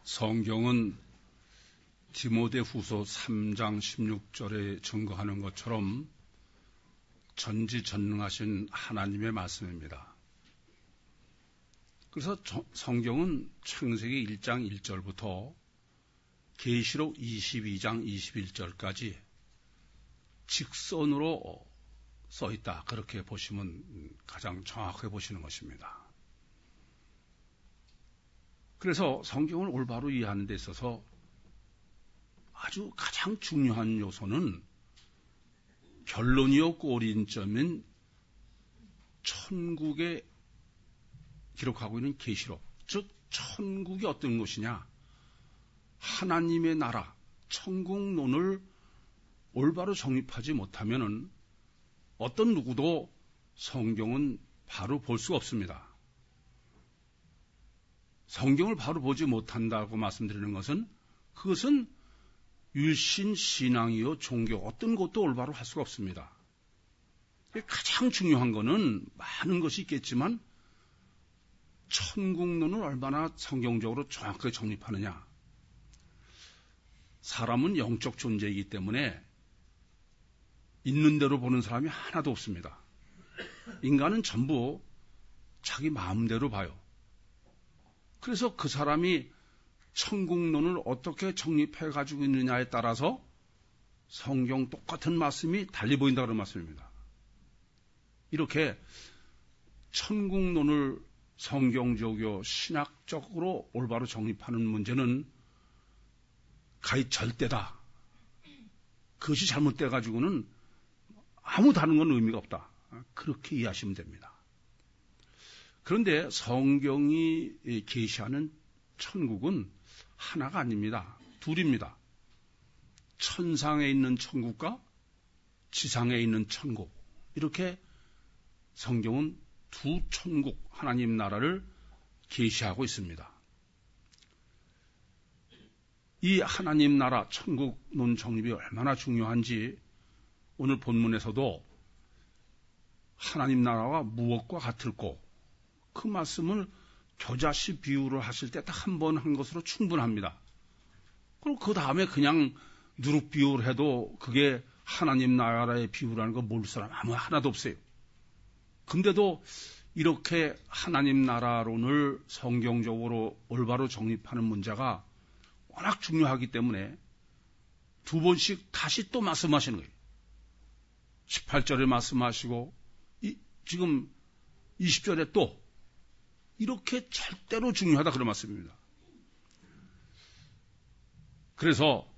성경은 디모데후서 3장 16절에 증거하는 것처럼 전지전능하신 하나님의 말씀입니다. 그래서 성경은 창세기 1장 1절부터 계시록 22장 21절까지 직선으로 써 있다. 그렇게 보시면 가장 정확하게 보시는 것입니다. 그래서 성경을 올바로 이해하는 데 있어서 아주 가장 중요한 요소는 결론이요 꼬린점인 천국에 기록하고 있는 계시록, 즉 천국이 어떤 것이냐, 하나님의 나라, 천국론을 올바로 정립하지 못하면은 어떤 누구도 성경은 바로 볼 수가 없습니다. 성경을 바로 보지 못한다고 말씀드리는 것은 그것은 율신 신앙이요 종교 어떤 것도 올바로 할 수가 없습니다. 가장 중요한 것은 많은 것이 있겠지만 천국론을 얼마나 성경적으로 정확하게 정립하느냐. 사람은 영적 존재이기 때문에 있는 대로 보는 사람이 하나도 없습니다. 인간은 전부 자기 마음대로 봐요. 그래서 그 사람이 천국론을 어떻게 정립해 가지고 있느냐에 따라서 성경 똑같은 말씀이 달리 보인다 그런 말씀입니다. 이렇게 천국론을 성경적이요 신학적으로 올바로 정립하는 문제는 가히 절대다. 그것이 잘못돼 가지고는 아무 다른 건 의미가 없다. 그렇게 이해하시면 됩니다. 그런데 성경이 계시하는 천국은 하나가 아닙니다. 둘입니다. 천상에 있는 천국과 지상에 있는 천국. 이렇게 성경은 두 천국, 하나님 나라를 계시하고 있습니다. 이 하나님 나라, 천국론 정립이 얼마나 중요한지 오늘 본문에서도 하나님 나라가 무엇과 같을꼬 그 말씀을 겨자씨 비유를 하실 때 딱 한 번 한 것으로 충분합니다. 그리고 그 다음에 그냥 누룩 비유를 해도 그게 하나님 나라의 비유라는 거 모를 사람 아무 하나도 없어요. 근데도 이렇게 하나님 나라론을 성경적으로 올바로 정립하는 문제가 워낙 중요하기 때문에 두 번씩 다시 또 말씀하시는 거예요. 18절에 말씀하시고 지금 20절에 또 이렇게 절대로 중요하다 그런 말씀입니다. 그래서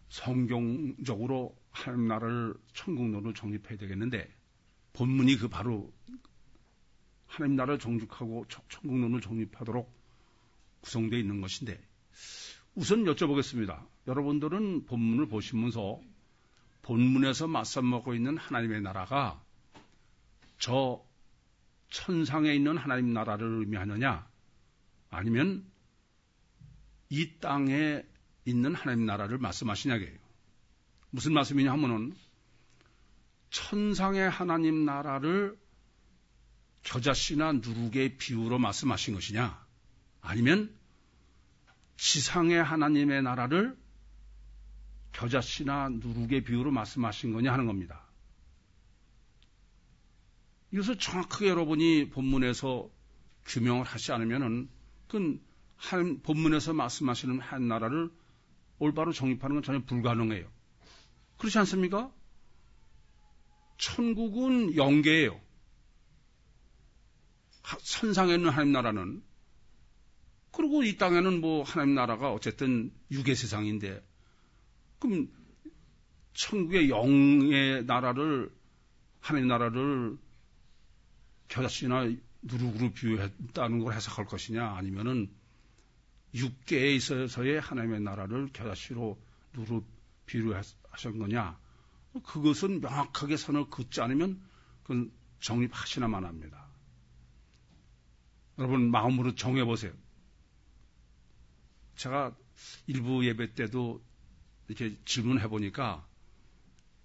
성경적으로 하나님 나라를 천국론으로 정립해야 되겠는데 본문이 그 바로 하나님 나라를 정립하고 천국론을 정립하도록 구성되어 있는 것인데 우선 여쭤보겠습니다. 여러분들은 본문을 보시면서 본문에서 맞서먹고 있는 하나님의 나라가 저 천상에 있는 하나님 나라를 의미하느냐 아니면 이 땅에 있는 하나님 나라를 말씀하시냐고요. 무슨 말씀이냐 하면은 천상의 하나님 나라를 겨자씨나 누룩의 비유로 말씀하신 것이냐 아니면 지상의 하나님의 나라를 겨자씨나 누룩의 비유로 말씀하신 거냐 하는 겁니다. 이것을 정확하게 여러분이 본문에서 규명을 하지 않으면은 그건 본문에서 말씀하시는 한 나라를 올바로 정립하는 건 전혀 불가능해요. 그렇지 않습니까? 천국은 영계예요. 선상에 있는 하나님 나라는. 그리고 이 땅에는 뭐 하나님 나라가 어쨌든 유괴 세상인데 그럼 천국의 영의 나라를 하나님 나라를 겨자씨나 누룩으로 비유했다는 걸 해석할 것이냐 아니면은 육계에 있어서의 하나님의 나라를 겨자씨로 누룩 비유하신 거냐 그것은 명확하게 선을 긋지 않으면 그건 정립하시나만 합니다. 여러분 마음으로 정해보세요. 제가 일부 예배 때도 이렇게 질문해 보니까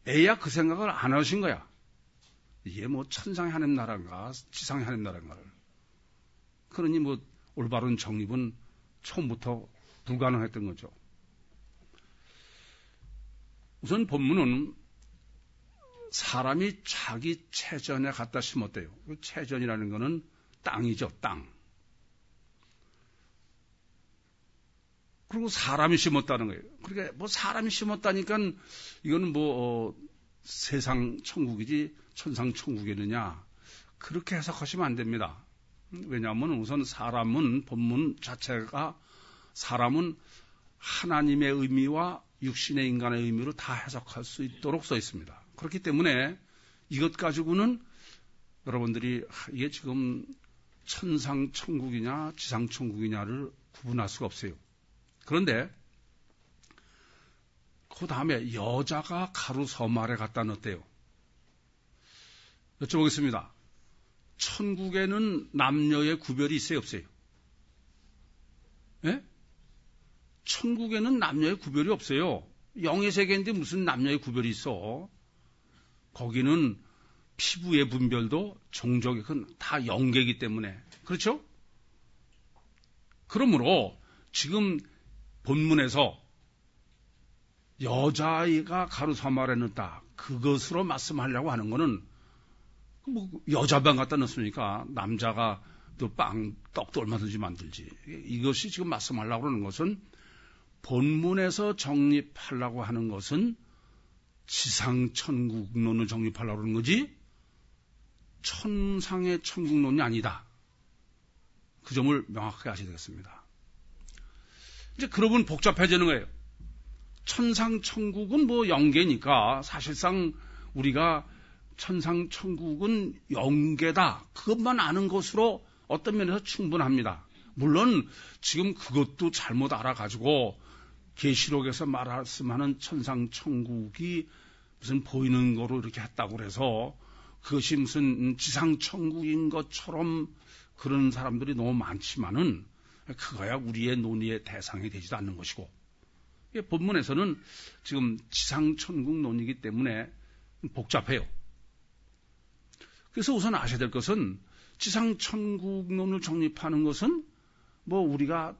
애야 그 생각을 안 하신 거야. 이게 뭐 천상의 하나님 나라인가 지상의 하나님 나라인가를. 그러니 뭐 올바른 정립은 처음부터 불가능했던 거죠. 우선 본문은 사람이 자기 체전에 갖다 심었대요. 체전이라는 것은 땅이죠, 땅. 그리고 사람이 심었다는 거예요. 그러니까 뭐 사람이 심었다니까 이거는 세상 천국이지 천상 천국이느냐, 그렇게 해석하시면 안 됩니다. 왜냐하면 우선 사람은, 본문 자체가 사람은 하나님의 의미와 육신의 인간의 의미로 다 해석할 수 있도록 써 있습니다. 그렇기 때문에 이것 가지고는 여러분들이 이게 지금 천상 천국이냐 지상 천국이냐를 구분할 수가 없어요. 그런데 그 다음에 여자가 가루 서말에 갖다 넣었대요. 여쭤보겠습니다. 천국에는 남녀의 구별이 있어요, 없어요? 예? 천국에는 남녀의 구별이 없어요. 영의 세계인데 무슨 남녀의 구별이 있어? 거기는 피부의 분별도 종족이 다 영계이기 때문에. 그렇죠? 그러므로 지금 본문에서 여자아이가 가루 서말에 넣었다, 그것으로 말씀하려고 하는 거는 여자방 갖다 넣습니까? 남자가 또 떡도 얼마든지 만들지. 이것이 지금 말씀하려고 하는 것은, 본문에서 정립하려고 하는 것은 지상천국론을 정립하려고 하는 거지 천상의 천국론이 아니다. 그 점을 명확하게 아셔야 되겠습니다. 이제 그러면 복잡해지는 거예요. 천상 천국은 영계니까 사실상 우리가 천상 천국은 영계다, 그것만 아는 것으로 어떤 면에서 충분합니다. 물론 지금 그것도 잘못 알아가지고 계시록에서 말씀하는 천상 천국이 무슨 보이는 거로 이렇게 했다고 그래서 그것이 무슨 지상 천국인 것처럼 그런 사람들이 너무 많지만은 그거야 우리의 논의의 대상이 되지도 않는 것이고, 본문에서는 지금 지상 천국 논이기 때문에 복잡해요. 그래서 우선 아셔야 될 것은, 지상 천국론을 정립하는 것은 우리가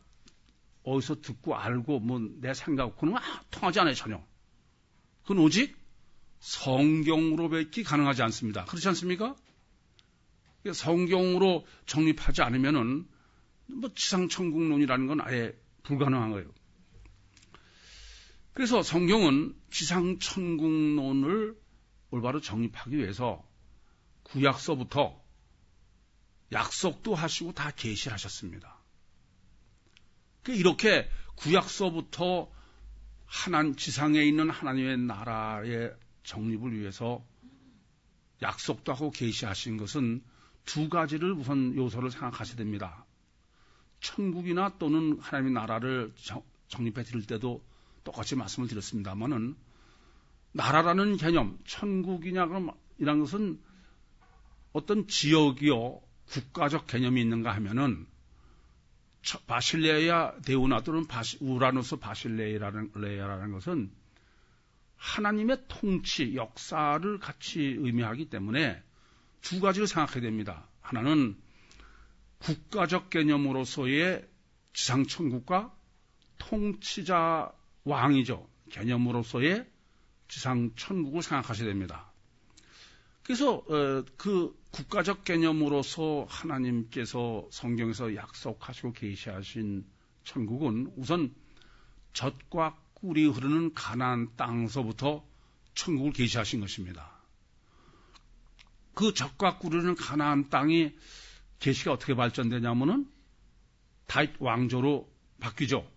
어디서 듣고 알고 내 생각, 그건 통하지 않아요, 전혀. 그건 오직 성경으로밖에 가능하지 않습니다. 그렇지 않습니까? 성경으로 정립하지 않으면은 지상 천국론이라는 건 아예 불가능한 거예요. 그래서 성경은 지상 천국론을 올바로 정립하기 위해서 구약서부터 약속도 하시고 다 계시를 하셨습니다. 이렇게 구약서부터 지상에 있는 하나님의 나라의 정립을 위해서 약속도 하고 계시하신 것은 두 가지를 우선 요소를 생각하셔야 됩니다. 천국이나 또는 하나님의 나라를 정립해 드릴 때도 똑같이 말씀을 드렸습니다만은, 나라라는 개념, 천국이냐 이런 것은 어떤 지역이요 국가적 개념이 있는가 하면은 바실레아 데우나 또는 우라누스 바실레아라는 것은 하나님의 통치, 역사를 같이 의미하기 때문에 두 가지를 생각해야 됩니다. 하나는 국가적 개념으로서의 지상천국과 통치자 왕이죠, 개념으로서의 지상천국을 생각하셔야 됩니다. 그래서 그 국가적 개념으로서 하나님께서 성경에서 약속하시고 계시하신 천국은 우선 젖과 꿀이 흐르는 가나안 땅서부터 천국을 계시하신 것입니다. 그 젖과 꿀이 흐르는 가나안 땅이 계시가 어떻게 발전되냐면은 다윗 왕조로 바뀌죠.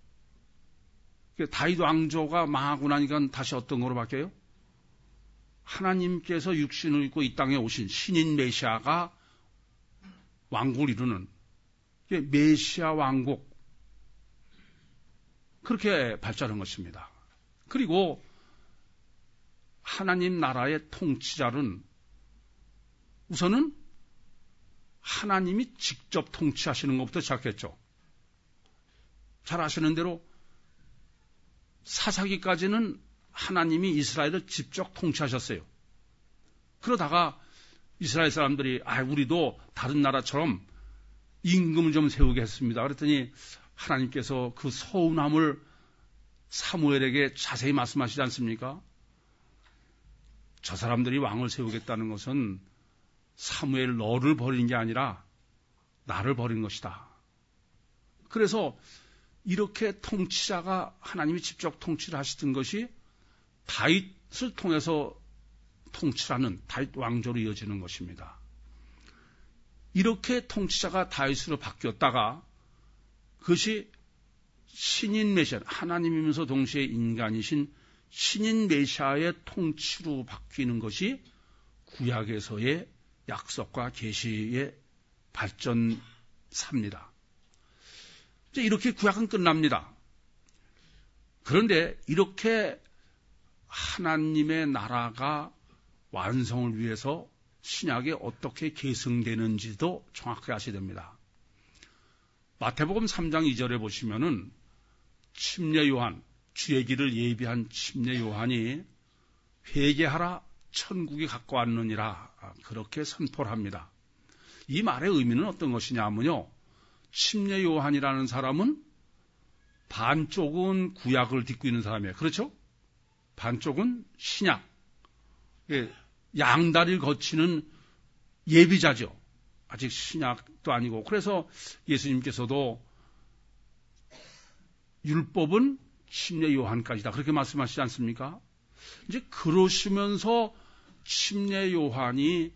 다윗 왕조가 망하고 나니까 다시 어떤 거로 바뀌어요? 하나님께서 육신을 입고 이 땅에 오신 신인 메시아가 왕국을 이루는 메시아 왕국, 그렇게 발전한 것입니다. 그리고 하나님 나라의 통치자는 우선은 하나님이 직접 통치하시는 것부터 시작했죠. 잘 아시는 대로 사사기까지는 하나님이 이스라엘을 직접 통치하셨어요. 그러다가 이스라엘 사람들이 우리도 다른 나라처럼 임금을 좀 세우게 했습니다. 그랬더니 하나님께서 그 서운함을 사무엘에게 자세히 말씀하시지 않습니까? 저 사람들이 왕을 세우겠다는 것은 사무엘 너를 버린 게 아니라 나를 버린 것이다. 그래서 이렇게 통치자가 하나님이 직접 통치를 하시던 것이 다윗을 통해서 통치하는 다윗 왕조로 이어지는 것입니다. 이렇게 통치자가 다윗으로 바뀌었다가 그것이 신인 메시아, 하나님이면서 동시에 인간이신 신인 메시아의 통치로 바뀌는 것이 구약에서의 약속과 계시의 발전사입니다. 이렇게 구약은 끝납니다. 그런데 이렇게 하나님의 나라가 완성을 위해서 신약에 어떻게 계승되는지도 정확하게 아셔야 됩니다. 마태복음 3장 2절에 보시면은 침례 요한, 주의 길을 예비한 침례 요한이 회개하라 천국이 가까웠느니라 그렇게 선포를 합니다. 이 말의 의미는 어떤 것이냐면요. 침례 요한이라는 사람은 반쪽은 구약을 딛고 있는 사람이에요. 그렇죠? 반쪽은 신약. 양다리를 거치는 예비자죠. 아직 신약도 아니고. 그래서 예수님께서도 율법은 침례 요한까지다. 그렇게 말씀하시지 않습니까? 이제 그러시면서 침례 요한이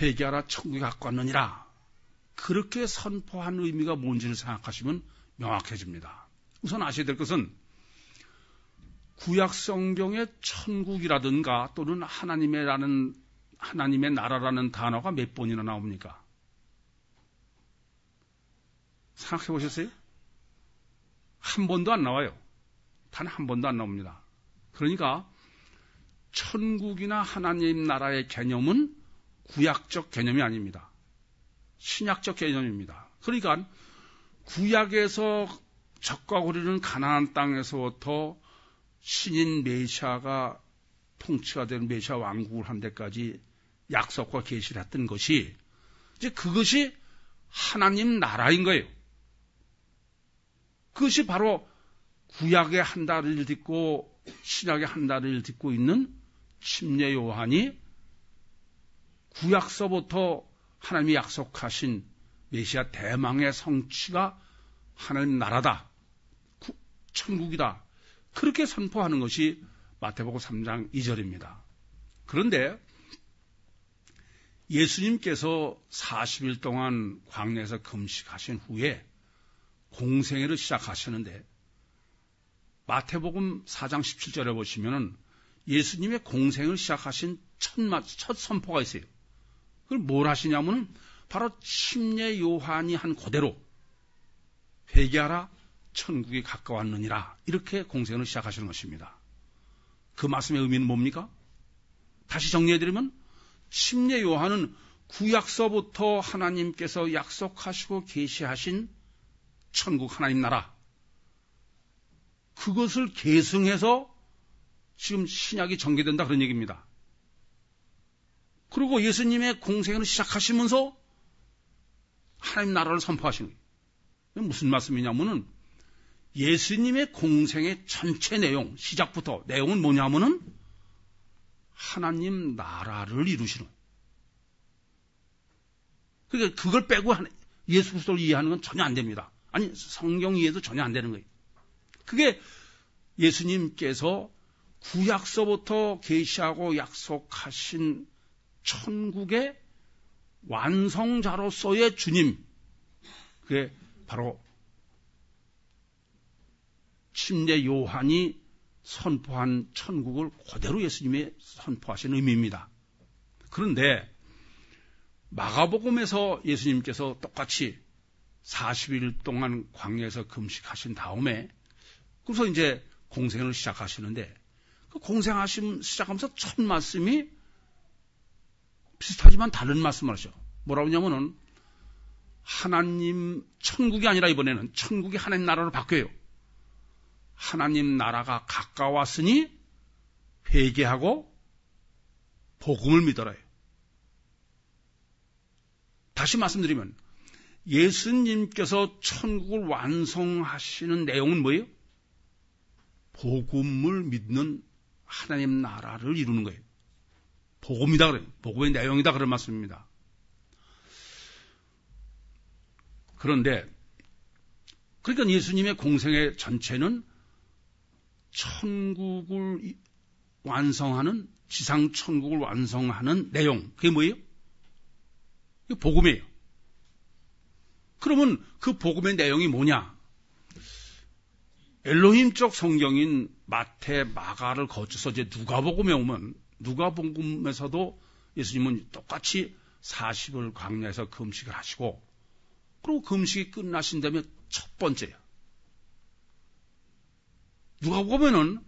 회개하라 천국에 가까웠느니라. 그렇게 선포한 의미가 뭔지를 생각하시면 명확해집니다. 우선 아셔야 될 것은 구약 성경의 천국이라든가 또는 하나님의 나라라는 단어가 몇 번이나 나옵니까? 생각해 보셨어요? 한 번도 안 나와요. 단 한 번도 안 나옵니다. 그러니까 천국이나 하나님 나라의 개념은 구약적 개념이 아닙니다. 신약적 개념입니다. 그러니까 구약에서 적과 고리는 가나안 땅에서부터 신인 메시아가 통치가 된 메시아 왕국을 한 데까지 약속과 계시를 했던 것이 이제 그것이 하나님 나라인 거예요. 그것이 바로 구약의 한 달을 딛고 신약의 한 달을 딛고 있는 침례 요한이 구약서부터 하나님이 약속하신 메시아 대망의 성취가 하나님 나라다. 천국이다. 그렇게 선포하는 것이 마태복음 3장 2절입니다. 그런데 예수님께서 40일 동안 광야에서 금식하신 후에 공생애를 시작하시는데 마태복음 4장 17절에 보시면은 예수님의 공생을 시작하신 첫 선포가 있어요. 그걸 뭘 하시냐면은 바로 침례 요한이 한 그대로 회개하라 천국이 가까웠느니라 이렇게 공생을 시작하시는 것입니다. 그 말씀의 의미는 뭡니까? 다시 정리해드리면 침례 요한은 구약서부터 하나님께서 약속하시고 계시하신 천국 하나님 나라 그것을 계승해서 지금 신약이 전개된다 그런 얘기입니다. 그리고 예수님의 공생을 시작하시면서 하나님 나라를 선포하시는 거예요. 무슨 말씀이냐면은 예수님의 공생의 전체 내용, 시작부터 내용은 뭐냐면은 하나님 나라를 이루시는 거예요. 그러니까 그걸 빼고 예수 그리스도를 이해하는 건 전혀 안 됩니다. 아니 성경 이해도 전혀 안 되는 거예요. 그게 예수님께서 구약서부터 계시하고 약속하신 천국의 완성자로서의 주님, 그게 바로 침례 요한이 선포한 천국을 그대로 예수님이 선포하신 의미입니다. 그런데 마가복음에서 예수님께서 똑같이 40일 동안 광야에서 금식하신 다음에 그래서 이제 공생을 시작하시는데 그 공생하심 시작하면서 첫 말씀이 비슷하지만 다른 말씀을 하죠. 뭐라고 하냐면은 하나님 천국이 아니라 이번에는 천국이 하나님 나라로 바뀌어요. 하나님 나라가 가까웠으니 회개하고 복음을 믿어라요. 다시 말씀드리면 예수님께서 천국을 완성하시는 내용은 뭐예요? 복음을 믿는 하나님 나라를 이루는 거예요. 복음이다 그래요. 복음의 내용이다 그런 말씀입니다. 그런데 그러니까 예수님의 공생의 전체는 천국을 완성하는, 지상 천국을 완성하는 내용, 그게 뭐예요? 이게 복음이에요. 그러면 그 복음의 내용이 뭐냐? 엘로힘적 성경인 마태, 마가를 거쳐서 이제 누가복음에 오면, 누가복음에서도 예수님은 똑같이 40을 광야에서 금식을 하시고, 그리고 금식이 끝나신 다음에 첫 번째예요. 누가복음에는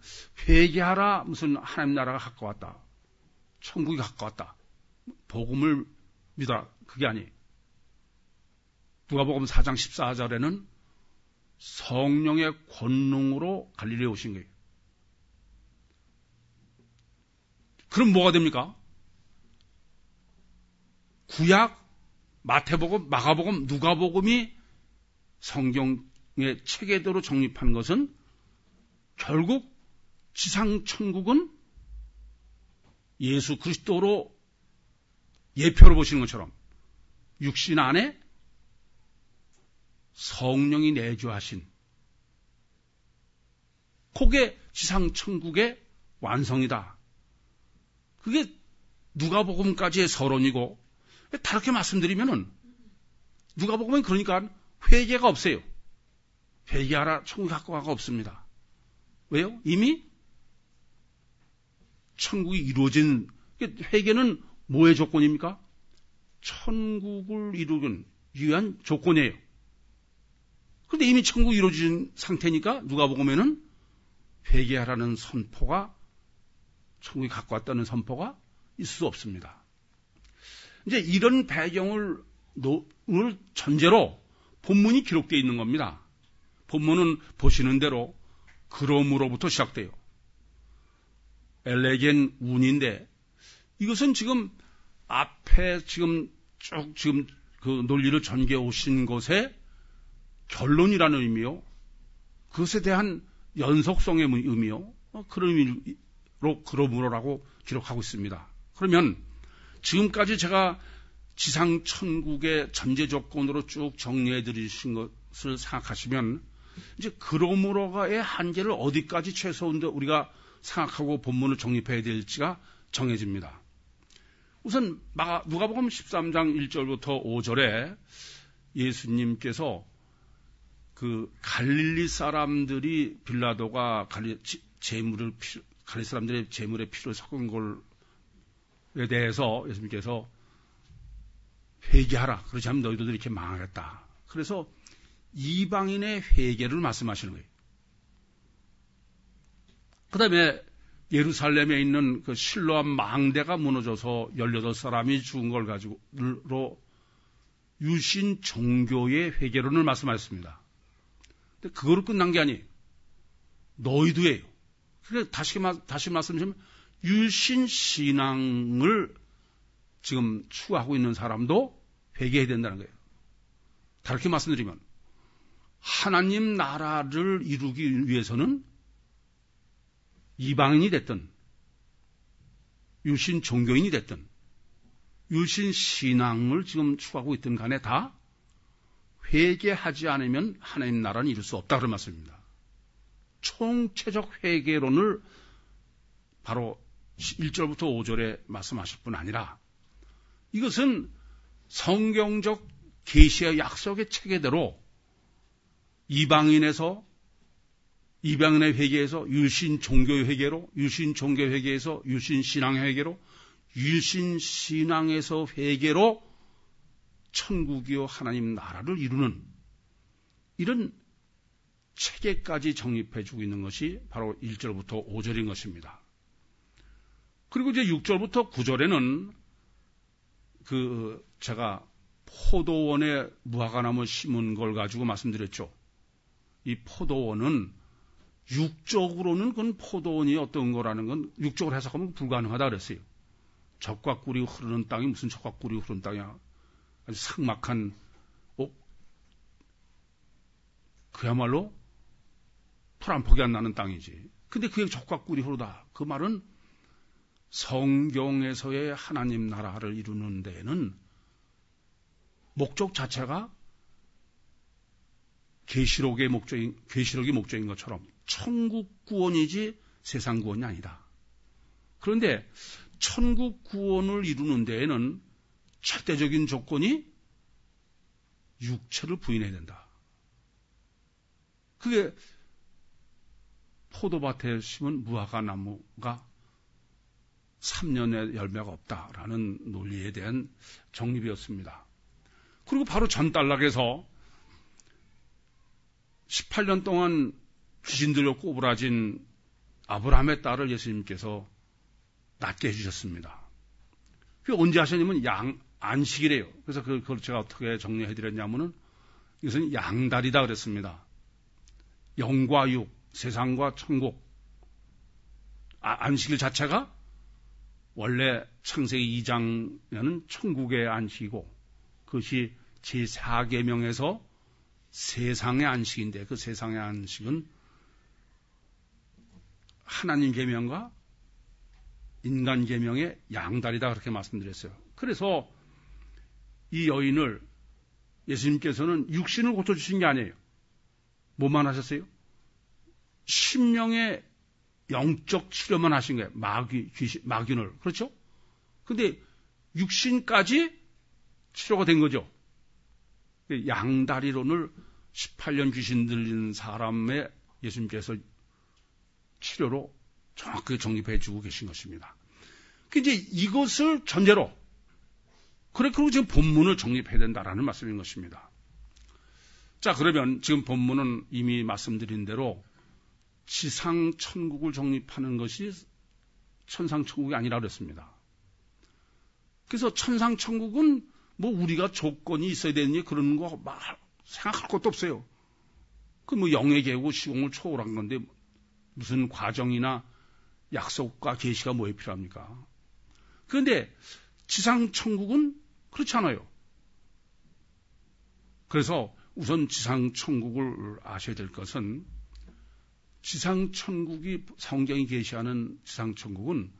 회개하라, 무슨 하나님 나라가 가까웠다, 천국이 가까웠다, 복음을 믿어라, 그게 아니에요. 누가복음 4장 14절에는 성령의 권능으로 갈릴리에 오신 거예요. 그럼 뭐가 됩니까? 구약, 마태복음, 마가복음, 누가복음이 성경의 체계대로 정립한 것은 결국 지상 천국은 예수 그리스도로 예표를 보시는 것처럼 육신 안에 성령이 내주하신, 그게 지상 천국의 완성이다. 그게 누가복음까지의 서론이고, 다르게 말씀드리면은 누가복음은 그러니까 회개가 없어요. 회개하라, 천국 가까워가 없습니다. 왜요? 이미 천국이 이루어진, 회개는 뭐의 조건입니까? 천국을 이루기 위한 조건이에요. 그런데 이미 천국이 이루어진 상태니까 누가복음에는 회개하라는 선포가, 천국이 가까웠다는 선포가 있을 수 없습니다. 이제 이런 배경을 전제로 본문이 기록되어 있는 겁니다. 본문은 보시는 대로 그러므로부터 시작돼요. 엘레겐 운인데, 이것은 지금 앞에 지금 그 논리를 전개해 오신 것의 결론이라는 의미요, 그것에 대한 연속성의 의미요, 그런 의미로 그러므로라고 기록하고 있습니다. 그러면 지금까지 제가 지상 천국의 전제 조건으로 쭉 정리해 드리신 것을 생각하시면, 이제 그러므로가의 한계를 어디까지 최소한도 우리가 생각하고 본문을 정립해야 될지가 정해집니다. 우선 누가복음 13장 1절부터 5절에 예수님께서 그 갈릴리 사람들이 빌라도가 갈릴리 사람들의 재물에 피를 섞은 것에 대해서 예수님께서 회개하라, 그렇지 않으면 너희들도 이렇게 망하겠다. 그래서 이방인의 회개를 말씀하시는 거예요. 그 다음에 예루살렘에 있는 그 실로암 망대가 무너져서 18사람이 죽은 걸 가지고로 유신 종교의 회개론을 말씀하셨습니다. 근데 그거로 끝난 게 아니에요. 너희도예요. 그래서 다시 말씀드리면 유신 신앙을 지금 추구하고 있는 사람도 회개해야 된다는 거예요. 다르게 말씀드리면 하나님 나라를 이루기 위해서는 이방인이 됐든 유신 종교인이 됐든 유신 신앙을 지금 추구하고 있든 간에 다 회개하지 않으면 하나님 나라는 이룰 수 없다, 그런 말씀입니다. 총체적 회개론을 바로 1절부터 5절에 말씀하실 뿐 아니라, 이것은 성경적 계시의 약속의 체계대로 이방인의 회개에서 유신 종교의 회개로, 유신 종교 회개에서 유신 신앙의 회개로, 유신 신앙에서 회개로 천국이요 하나님 나라를 이루는 이런 체계까지 정립해주고 있는 것이 바로 1절부터 5절인 것입니다. 그리고 이제 6절부터 9절에는 제가 포도원에 무화과나무 심은 걸 가지고 말씀드렸죠. 이 포도원은 육적으로는 그건 포도원이 어떤 거라는 건 육적으로 해석하면 불가능하다 그랬어요. 젖과 꿀이 흐르는 땅이 무슨 젖과 꿀이 흐르는 땅이야. 아주 삭막한 그야말로 풀 한 폭이 안 나는 땅이지. 근데 그게 젖과 꿀이 흐르다. 그 말은 성경에서의 하나님 나라를 이루는 데에는 목적 자체가 계시록이 목적인 것처럼 천국 구원이지 세상 구원이 아니다. 그런데 천국 구원을 이루는 데에는 절대적인 조건이 육체를 부인해야 된다. 그게 포도밭에 심은 무화과 나무가 3년의 열매가 없다라는 논리에 대한 정립이었습니다. 그리고 바로 전단락에서 18년 동안 귀신들로 꼬부라진 아브라함의 딸을 예수님께서 낫게 해주셨습니다. 그게 언제 하셨냐면 안식이래요. 그래서 그걸 제가 어떻게 정리해드렸냐면은 이것은 양다리다 그랬습니다. 영과 육, 세상과 천국. 안식일 자체가 원래 창세기 2장에는 천국의 안식이고 그것이 제4계명에서 세상의 안식인데 그 세상의 안식은 하나님 계명과 인간 계명의 양다리다 그렇게 말씀드렸어요. 그래서 이 여인을 예수님께서는 육신을 고쳐주신 게 아니에요. 뭐만 하셨어요? 심령의 영적 치료만 하신 거예요. 마귀를. 그렇죠? 근데 육신까지 치료가 된 거죠. 양다리론을 18년 귀신 들린 사람의 예수님께서 치료로 정확하게 정립해 주고 계신 것입니다. 이제 이것을 전제로 그리고 지금 본문을 정립해야 된다라는 말씀인 것입니다. 자, 그러면 지금 본문은 이미 말씀드린 대로 지상 천국을 정립하는 것이 천상 천국이 아니라 그랬습니다. 그래서 천상 천국은 뭐 우리가 조건이 있어야 되느니 그런 거 생각할 것도 없어요. 그 뭐 영의 계고 시공을 초월한 건데 무슨 과정이나 약속과 계시가 뭐에 필요합니까? 그런데 지상 천국은 그렇지 않아요. 그래서 우선 지상 천국을 아셔야 될 것은 지상 천국이 성경이 계시하는 지상 천국은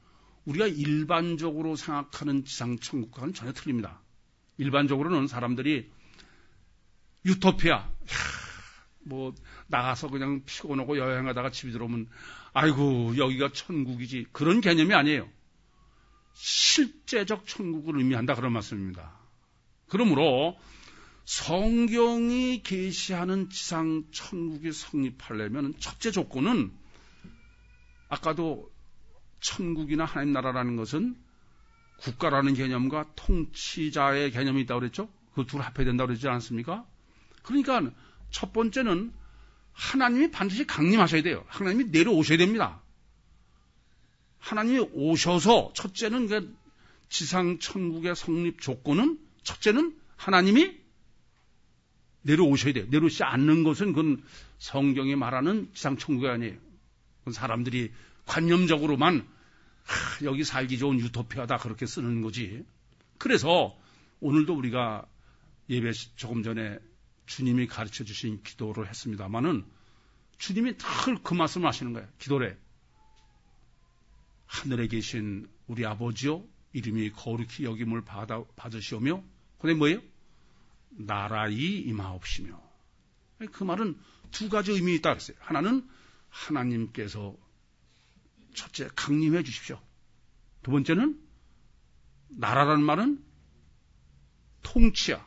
우리가 일반적으로 생각하는 지상 천국과는 전혀 틀립니다. 일반적으로는 사람들이 유토피아, 뭐 나가서 그냥 피곤하고 여행하다가 집에 들어오면 아이고 여기가 천국이지 그런 개념이 아니에요. 실제적 천국을 의미한다 그런 말씀입니다. 그러므로 성경이 계시하는 지상 천국이 성립하려면 첫째 조건은 아까도 천국이나 하나님 나라라는 것은 국가라는 개념과 통치자의 개념이 있다고 그랬죠? 그 둘 합해야 된다고 그러지 않습니까? 그러니까 첫 번째는 하나님이 반드시 강림하셔야 돼요. 하나님이 내려오셔야 됩니다. 하나님이 오셔서 첫째는 그 지상 천국의 성립 조건은 첫째는 하나님이 내려오셔야 돼요. 내려오시지 않는 것은 그건 성경이 말하는 지상 천국이 아니에요. 그건 사람들이 관념적으로만 여기 살기 좋은 유토피아다 그렇게 쓰는 거지. 그래서 오늘도 우리가 예배 조금 전에 주님이 가르쳐 주신 기도를 했습니다마는 주님이 늘 그 말씀을 하시는 거예요. 기도래. 하늘에 계신 우리 아버지요 이름이 거룩히 여김을 받으시오며 그다음에 뭐예요? 나라이 임하옵시며. 그 말은 두 가지 의미가 있다 그랬어요. 하나는 하나님께서 첫째 강림해 주십시오. 두 번째는 나라라는 말은 통치야.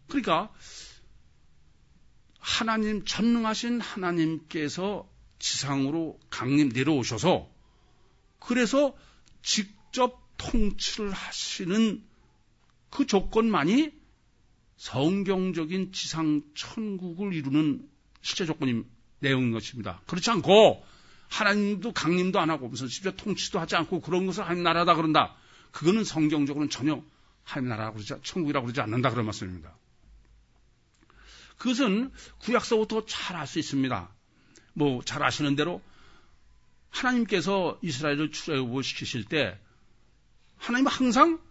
그러니까 하나님 전능하신 하나님께서 지상으로 강림 내려오셔서 그래서 직접 통치를 하시는 그 조건만이 성경적인 지상 천국을 이루는 실제 조건인 내용인 것입니다. 그렇지 않고 하나님도 강림도 안 하고 무슨 심지어 통치도 하지 않고 그런 것을 하나님 나라다 그런다. 그거는 성경적으로는 전혀 하나님 나라라고 그러지 천국이라고 그러지 않는다 그런 말씀입니다. 그것은 구약서부터 잘 알 수 있습니다. 뭐 잘 아시는 대로 하나님께서 이스라엘을 출애굽시키실 때 하나님은 항상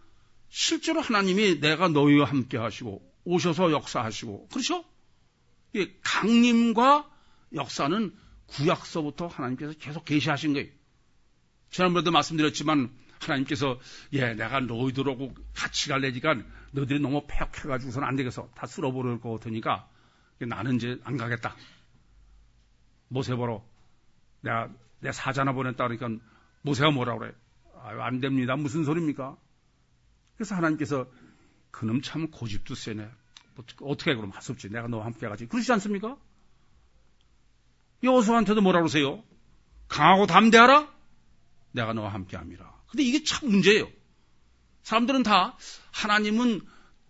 실제로 하나님이 내가 너희와 함께 하시고 오셔서 역사하시고 그렇죠? 강림과 역사는 구약서부터 하나님께서 계속 계시하신 거예요. 지난번에도 말씀드렸지만 하나님께서 내가 너희들하고 같이 갈래니까 너희들이 너무 폐역해가지고서는 안 되겠어. 다 쓸어버릴 것 같으니까 나는 이제 안 가겠다. 모세 보러 내가 내 사자나 보냈다 그러니까 모세가 뭐라 그래? 아유, 안 됩니다. 무슨 소리입니까? 그래서 하나님께서 그놈 참 고집도 세네. 어떻게 그럼 할 수 없지. 내가 너와 함께 가지. 그러시지 않습니까? 여호수아한테도 뭐라 그러세요? 강하고 담대하라? 내가 너와 함께 함이라. 근데 이게 참 문제예요. 사람들은 다 하나님은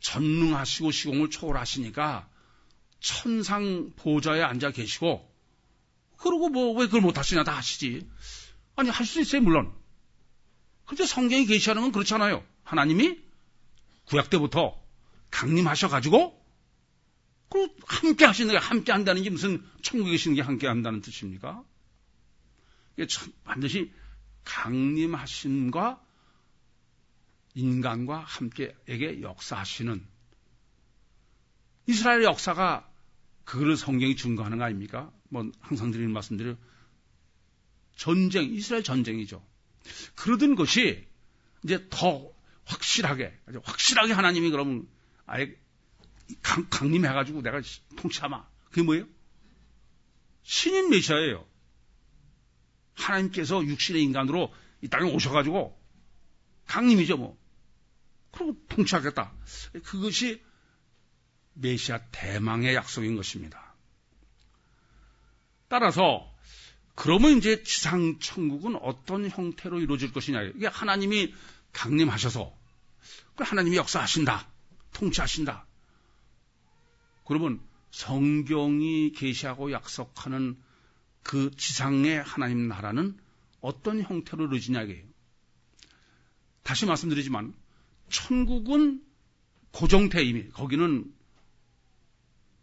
전능하시고 시공을 초월하시니까 천상 보좌에 앉아 계시고 그러고 왜 그걸 못하시냐 다 하시지. 아니 할 수 있어요 물론. 그런데 성경이 계시하는 건 그렇잖아요. 하나님이 구약 때부터 강림하셔가지고 그리고 함께 하시는 게 함께 한다는 게 무슨 천국에 계시는 게 함께 한다는 뜻입니까? 이게 반드시 강림하심과 인간과 함께에게 역사하시는 이스라엘 역사가 그걸 성경이 증거하는 거 아닙니까? 항상 드리는 말씀대로 이스라엘 전쟁이죠. 그러던 것이 이제 더 확실하게 하나님이 그러면 아예 강림해가지고 내가 통치하마. 그게 뭐예요? 신인 메시아예요. 하나님께서 육신의 인간으로 이 땅에 오셔가지고 강림이죠 뭐. 그리고 통치하겠다. 그것이 메시아 대망의 약속인 것입니다. 따라서 그러면 이제 지상 천국은 어떤 형태로 이루어질 것이냐. 이게 하나님이 강림하셔서 하나님이 역사하신다. 통치하신다. 그러면 성경이 계시하고 약속하는 그 지상의 하나님 나라는 어떤 형태로 이루어지냐 이게요. 다시 말씀드리지만 천국은 고정태 이미 거기는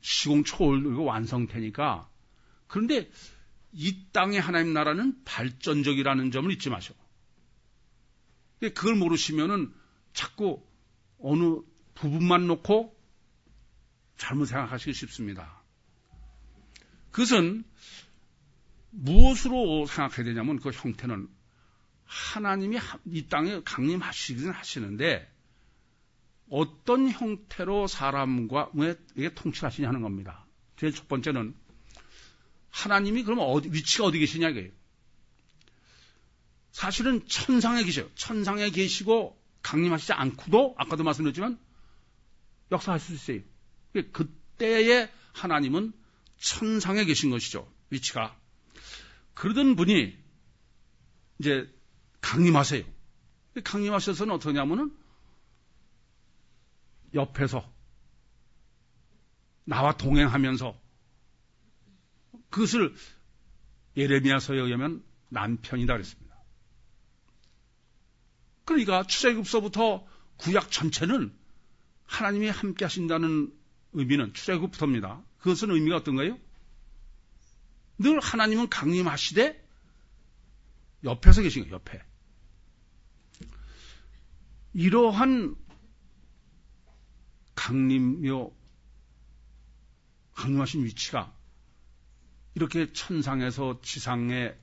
시공 초월이고 완성태니까. 그런데 이 땅의 하나님 나라는 발전적이라는 점을 잊지 마셔. 그걸 모르시면은 자꾸 어느 부분만 놓고 잘못 생각하시기 쉽습니다. 그것은 무엇으로 생각해야 되냐면 그 형태는 하나님이 이 땅에 강림하시긴 하시는데 어떤 형태로 사람과에게 통치하시냐 는 겁니다. 제일 첫 번째는 하나님이 그러면 위치가 어디 계시냐 이거예요. 사실은 천상에 계셔요. 천상에 계시고 강림하시지 않고도 아까도 말씀드렸지만 역사하실 수 있어요. 그때의 하나님은 천상에 계신 것이죠. 위치가. 그러던 분이 이제 강림하세요. 강림하셔서는 어떻게 하냐면은 옆에서 나와 동행하면서 그것을 예레미야서에 의하면 남편이다 그랬습니다. 그러니까 출애굽서부터 구약 전체는 하나님이 함께 하신다는 의미는 출애굽부터입니다. 그것은 의미가 어떤가요? 늘 하나님은 강림하시되 옆에서 계신 거예요. 옆에. 이러한 강림하신 위치가 이렇게 천상에서 지상에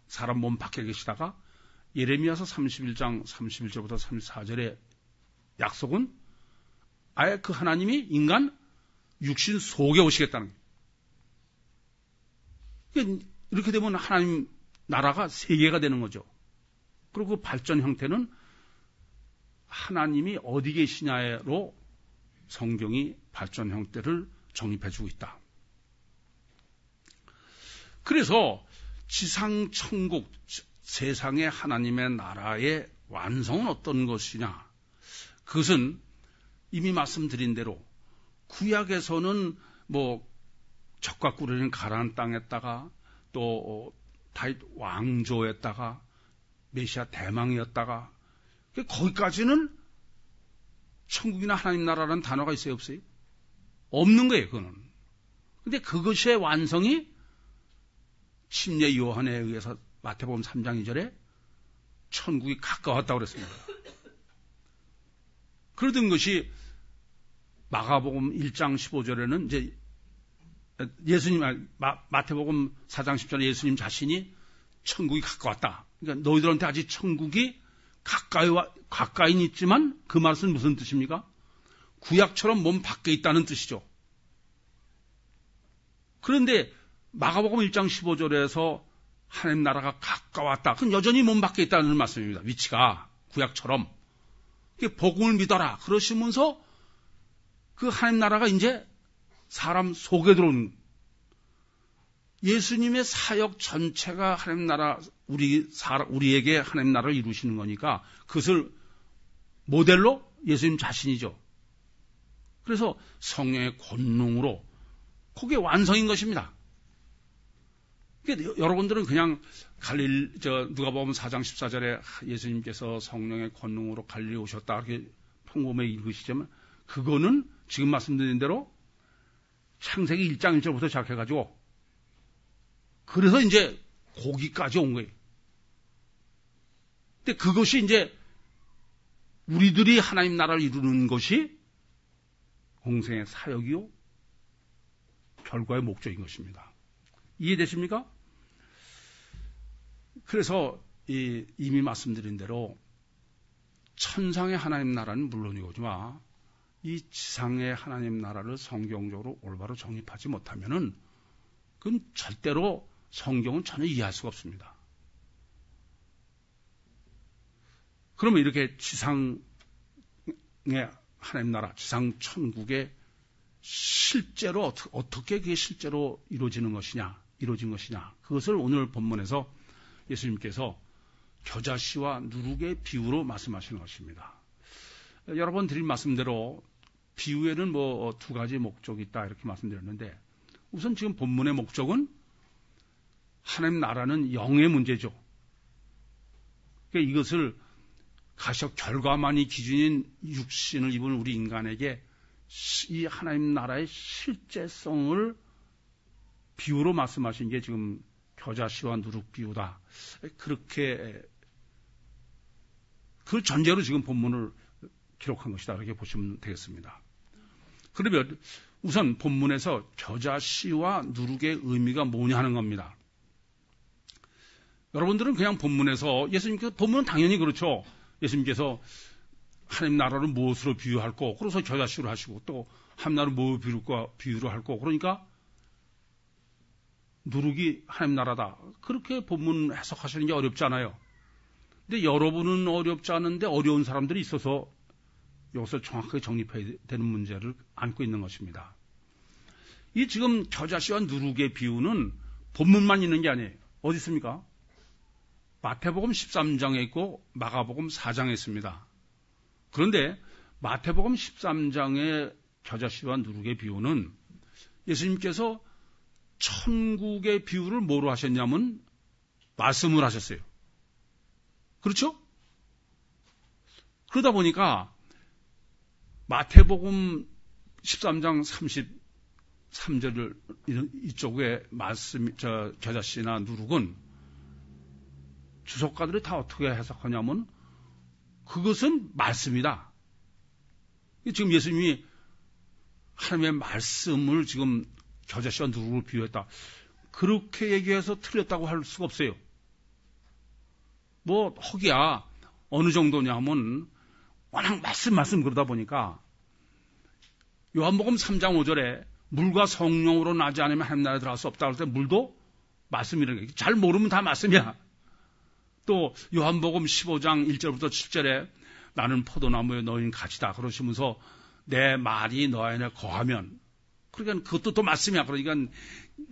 사람 몸 밖에 계시다가 예레미야서 31장 31절부터 34절의 약속은 아예 그 하나님이 인간 육신 속에 오시겠다는 거예요. 이렇게 되면 하나님 나라가 세계가 되는 거죠. 그리고 그 발전 형태는 하나님이 어디 계시냐로 성경이 발전 형태를 정립해주고 있다. 그래서 지상 천국 세상의 하나님의 나라의 완성은 어떤 것이냐? 그것은 이미 말씀드린 대로 구약에서는 적과 꿀이는 가나안 땅에다가 또 다윗 왕조에다가 메시아 대망이었다가 거기까지는 천국이나 하나님 나라라는 단어가 있어요, 없어요? 없는 거예요, 그거는. 근데 그것의 완성이 침례 요한에 의해서 마태복음 3장 2절에 천국이 가까웠다고 그랬습니다. 그러던 것이 마가복음 1장 15절에는 이제 예수님, 마태복음 4장 10절에 예수님 자신이 천국이 가까웠다. 그러니까 너희들한테 아직 천국이 가까이는 있지만 그 말은 무슨 뜻입니까? 구약처럼 몸 밖에 있다는 뜻이죠. 그런데 마가복음 1장 15절에서 하나님 나라가 가까웠다. 그건 여전히 몸 밖에 있다는 말씀입니다. 위치가 구약처럼. 복음을 믿어라. 그러시면서 그 하나님 나라가 이제 사람 속에 들어오는 예수님의 사역 전체가 하나님 나라, 우리에게 하나님 나라를 이루시는 거니까 그것을 모델로 예수님 자신이죠. 그래서 성령의 권능으로 그게 완성인 것입니다. 그러니까 여러분들은 그냥 누가복음 4장 14절에 예수님께서 성령의 권능으로 갈릴리 오셨다 이렇게 평범하게 읽으시지만 그거는 지금 말씀드린 대로 창세기 1장 1절부터 시작해가지고 그래서 이제 거기까지 온 거예요. 근데 그것이 이제 우리들이 하나님 나라를 이루는 것이 공생의 사역이요 결과의 목적인 것입니다. 이해되십니까? 그래서 이미 말씀드린 대로 천상의 하나님 나라는 물론이거지만 이 지상의 하나님 나라를 성경적으로 올바로 정립하지 못하면은 그건 절대로 성경은 전혀 이해할 수가 없습니다. 그러면 이렇게 지상의 하나님 나라, 지상 천국의 실제로 어떻게 그게 실제로 이루어진 것이냐, 그것을 오늘 본문에서 예수님께서 겨자씨와 누룩의 비유로 말씀하시는 것입니다. 여러 번 드린 말씀대로 비유에는 두 가지 목적이 있다 이렇게 말씀드렸는데 우선 지금 본문의 목적은 하나님 나라는 영의 문제죠. 그러니까 이것을 가시적 결과만이 기준인 육신을 입은 우리 인간에게 이 하나님 나라의 실제성을 비유로 말씀하신 게 지금 겨자씨와 누룩 비유다. 그렇게 그 전제로 지금 본문을 기록한 것이다. 이렇게 보시면 되겠습니다. 그러면 우선 본문에서 겨자씨와 누룩의 의미가 뭐냐 하는 겁니다. 여러분들은 그냥 본문에서 예수님께서 본문은 당연히 그렇죠. 예수님께서 하나님 나라를 무엇으로 비유할 거, 그래서 겨자씨로 하시고 또 하나님 나라를 무엇으로 비유로 할 거, 그러니까 누룩이 하나님 나라다. 그렇게 본문 해석하시는 게 어렵지 않아요. 근데 여러분은 어렵지 않은데 어려운 사람들이 있어서 여기서 정확하게 정립해야 되는 문제를 안고 있는 것입니다. 이 지금 겨자씨와 누룩의 비유는 본문만 있는 게 아니에요. 어디 있습니까? 마태복음 13장에 있고 마가복음 4장에 있습니다. 그런데 마태복음 13장의 겨자씨와 누룩의 비유는 예수님께서 천국의 비유를 뭐로 하셨냐면 말씀을 하셨어요. 그렇죠? 그러다 보니까 마태복음 13장 33절을 이쪽에 말씀, 겨자씨나 누룩은 주석가들이 다 어떻게 해석하냐면 그것은 말씀이다. 지금 예수님이 하나님의 말씀을 지금 겨자씨와 누룩을 비유했다. 그렇게 얘기해서 틀렸다고 할 수가 없어요. 허기야 어느 정도냐면 워낙 말씀 그러다 보니까 요한복음 3장 5절에 물과 성령으로 나지 않으면 하나님 나라에 들어갈 수 없다. 그럴 때 물도 말씀이라는 게 잘 모르면 다 말씀이야. 또 요한복음 15장 1절부터 7절에 나는 포도나무에 너희는 가지다 그러시면서 내 말이 너 안에 거하면 그러니까 그것도 또 말씀이야. 그러니까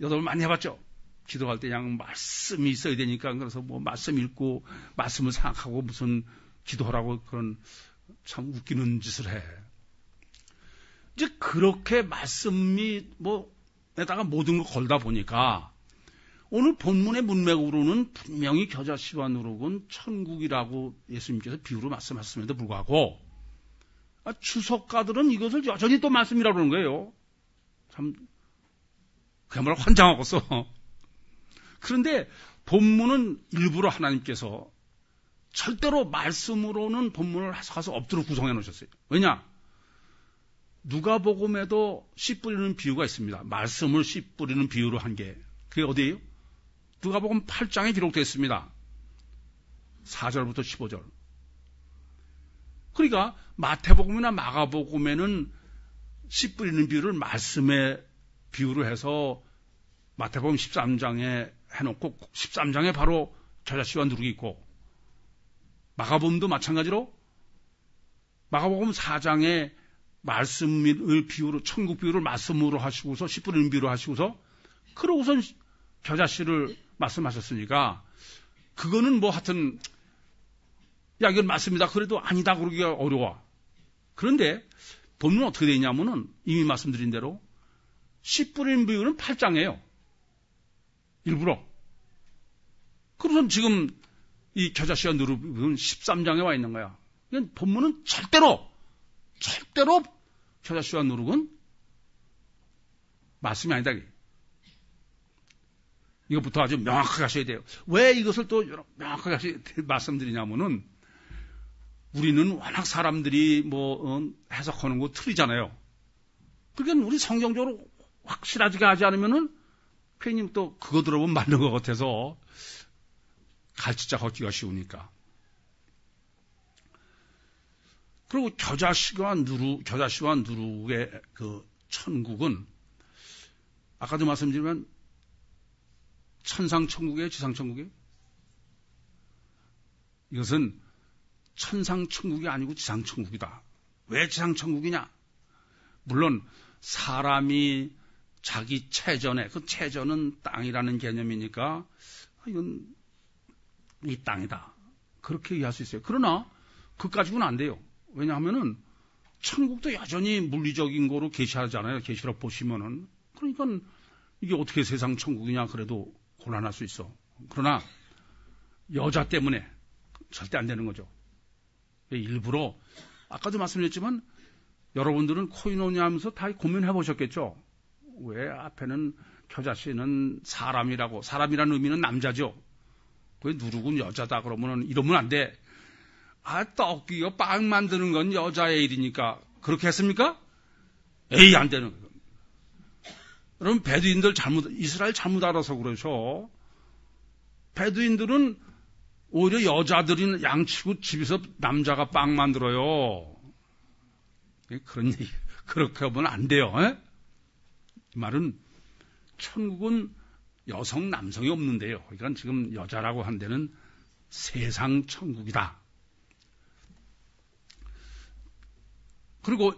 여러분 많이 해봤죠. 기도할 때 그냥 말씀이 있어야 되니까 그래서 말씀 읽고 말씀을 생각하고 무슨 기도하라고 그런 참 웃기는 짓을 해. 이제 그렇게 말씀이 에다가 모든 걸 걸다 보니까 오늘 본문의 문맥으로는 분명히 겨자씨와 누룩은 천국이라고 예수님께서 비유로 말씀하셨음에도 불구하고 주석가들은 이것을 여전히 또 말씀이라고 그러는 거예요. 참 그야말로 환장하고서. 그런데 본문은 일부러 하나님께서 절대로 말씀으로는 본문을 해석할 수 없도록 구성해 놓으셨어요. 왜냐? 누가복음에도 씨 뿌리는 비유가 있습니다. 말씀을 씨 뿌리는 비유로 한 게. 그게 어디예요? 누가복음 8장에 기록되어 있습니다. 4절부터 15절. 그러니까 마태복음이나 마가복음에는 씨 뿌리는 비유를 말씀의 비유로 해서 마태복음 13장에 해놓고 13장에 바로 겨자씨와 누룩이 있고, 마가복음도 마찬가지로 마가복음 4장에 말씀을 비유로, 천국 비유를 말씀으로 하시고서 씨 뿌리는 비유로 하시고서 그러고선 겨자씨를 말씀하셨으니까 그거는 뭐 하여튼 야 이건 맞습니다. 그래도 아니다 그러기가 어려워. 그런데 본문은 어떻게 되어 있냐면은 이미 말씀드린 대로 씨 뿌리는 비유는 8장이에요. 일부러. 그래서 지금 이 겨자씨와 누룩은 13장에 와 있는 거야. 본문은 절대로 겨자씨와 누룩은 말씀이 아니다. 이것부터 아주 명확하게 하셔야 돼요. 왜 이것을 또 명확하게 말씀드리냐면은 우리는 워낙 사람들이 해석하는 거 틀리잖아요. 그러니까 우리 성경적으로 확실하게 하지 않으면은 괜히 또 그거 들어보면 맞는 것 같아서 갈치자 걷기가 쉬우니까. 그리고 겨자씨와 누룩의 그 천국은 아까도 말씀드리면 천상천국이에요, 지상천국이에요? 이것은 천상천국이 아니고 지상천국이다. 왜 지상천국이냐? 물론 사람이 자기 체전에, 그 체전은 땅이라는 개념이니까 이건 이 땅이다. 그렇게 이해할 수 있어요. 그러나 그것 가지고는 안 돼요. 왜냐하면은 천국도 여전히 물리적인 거로 계시하잖아요. 계시록 보시면은. 그러니까 이게 어떻게 세상 천국이냐 그래도 곤란할 수 있어. 그러나 여자 때문에 절대 안 되는 거죠. 일부러 아까도 말씀드렸지만 여러분들은 코이노니아 하면서 다 고민해 보셨겠죠. 왜 앞에는 겨자씨는 사람이라고, 사람이라는 의미는 남자죠. 왜 누룩은 여자다 그러면은 이러면 안 돼. 떡이요 빵 만드는 건 여자의 일이니까 그렇게 했습니까? 에이 안 되는 거예요. 여러분 베두인들 이스라엘 잘못 알아서 그러죠. 베두인들은 오히려 여자들이 양치고 집에서 남자가 빵 만들어요. 그런 얘기 그렇게 하면 안 돼요. 이 말은 천국은 여성 남성이 없는데요. 그러니까 지금 여자라고 한 데는 세상 천국이다. 그리고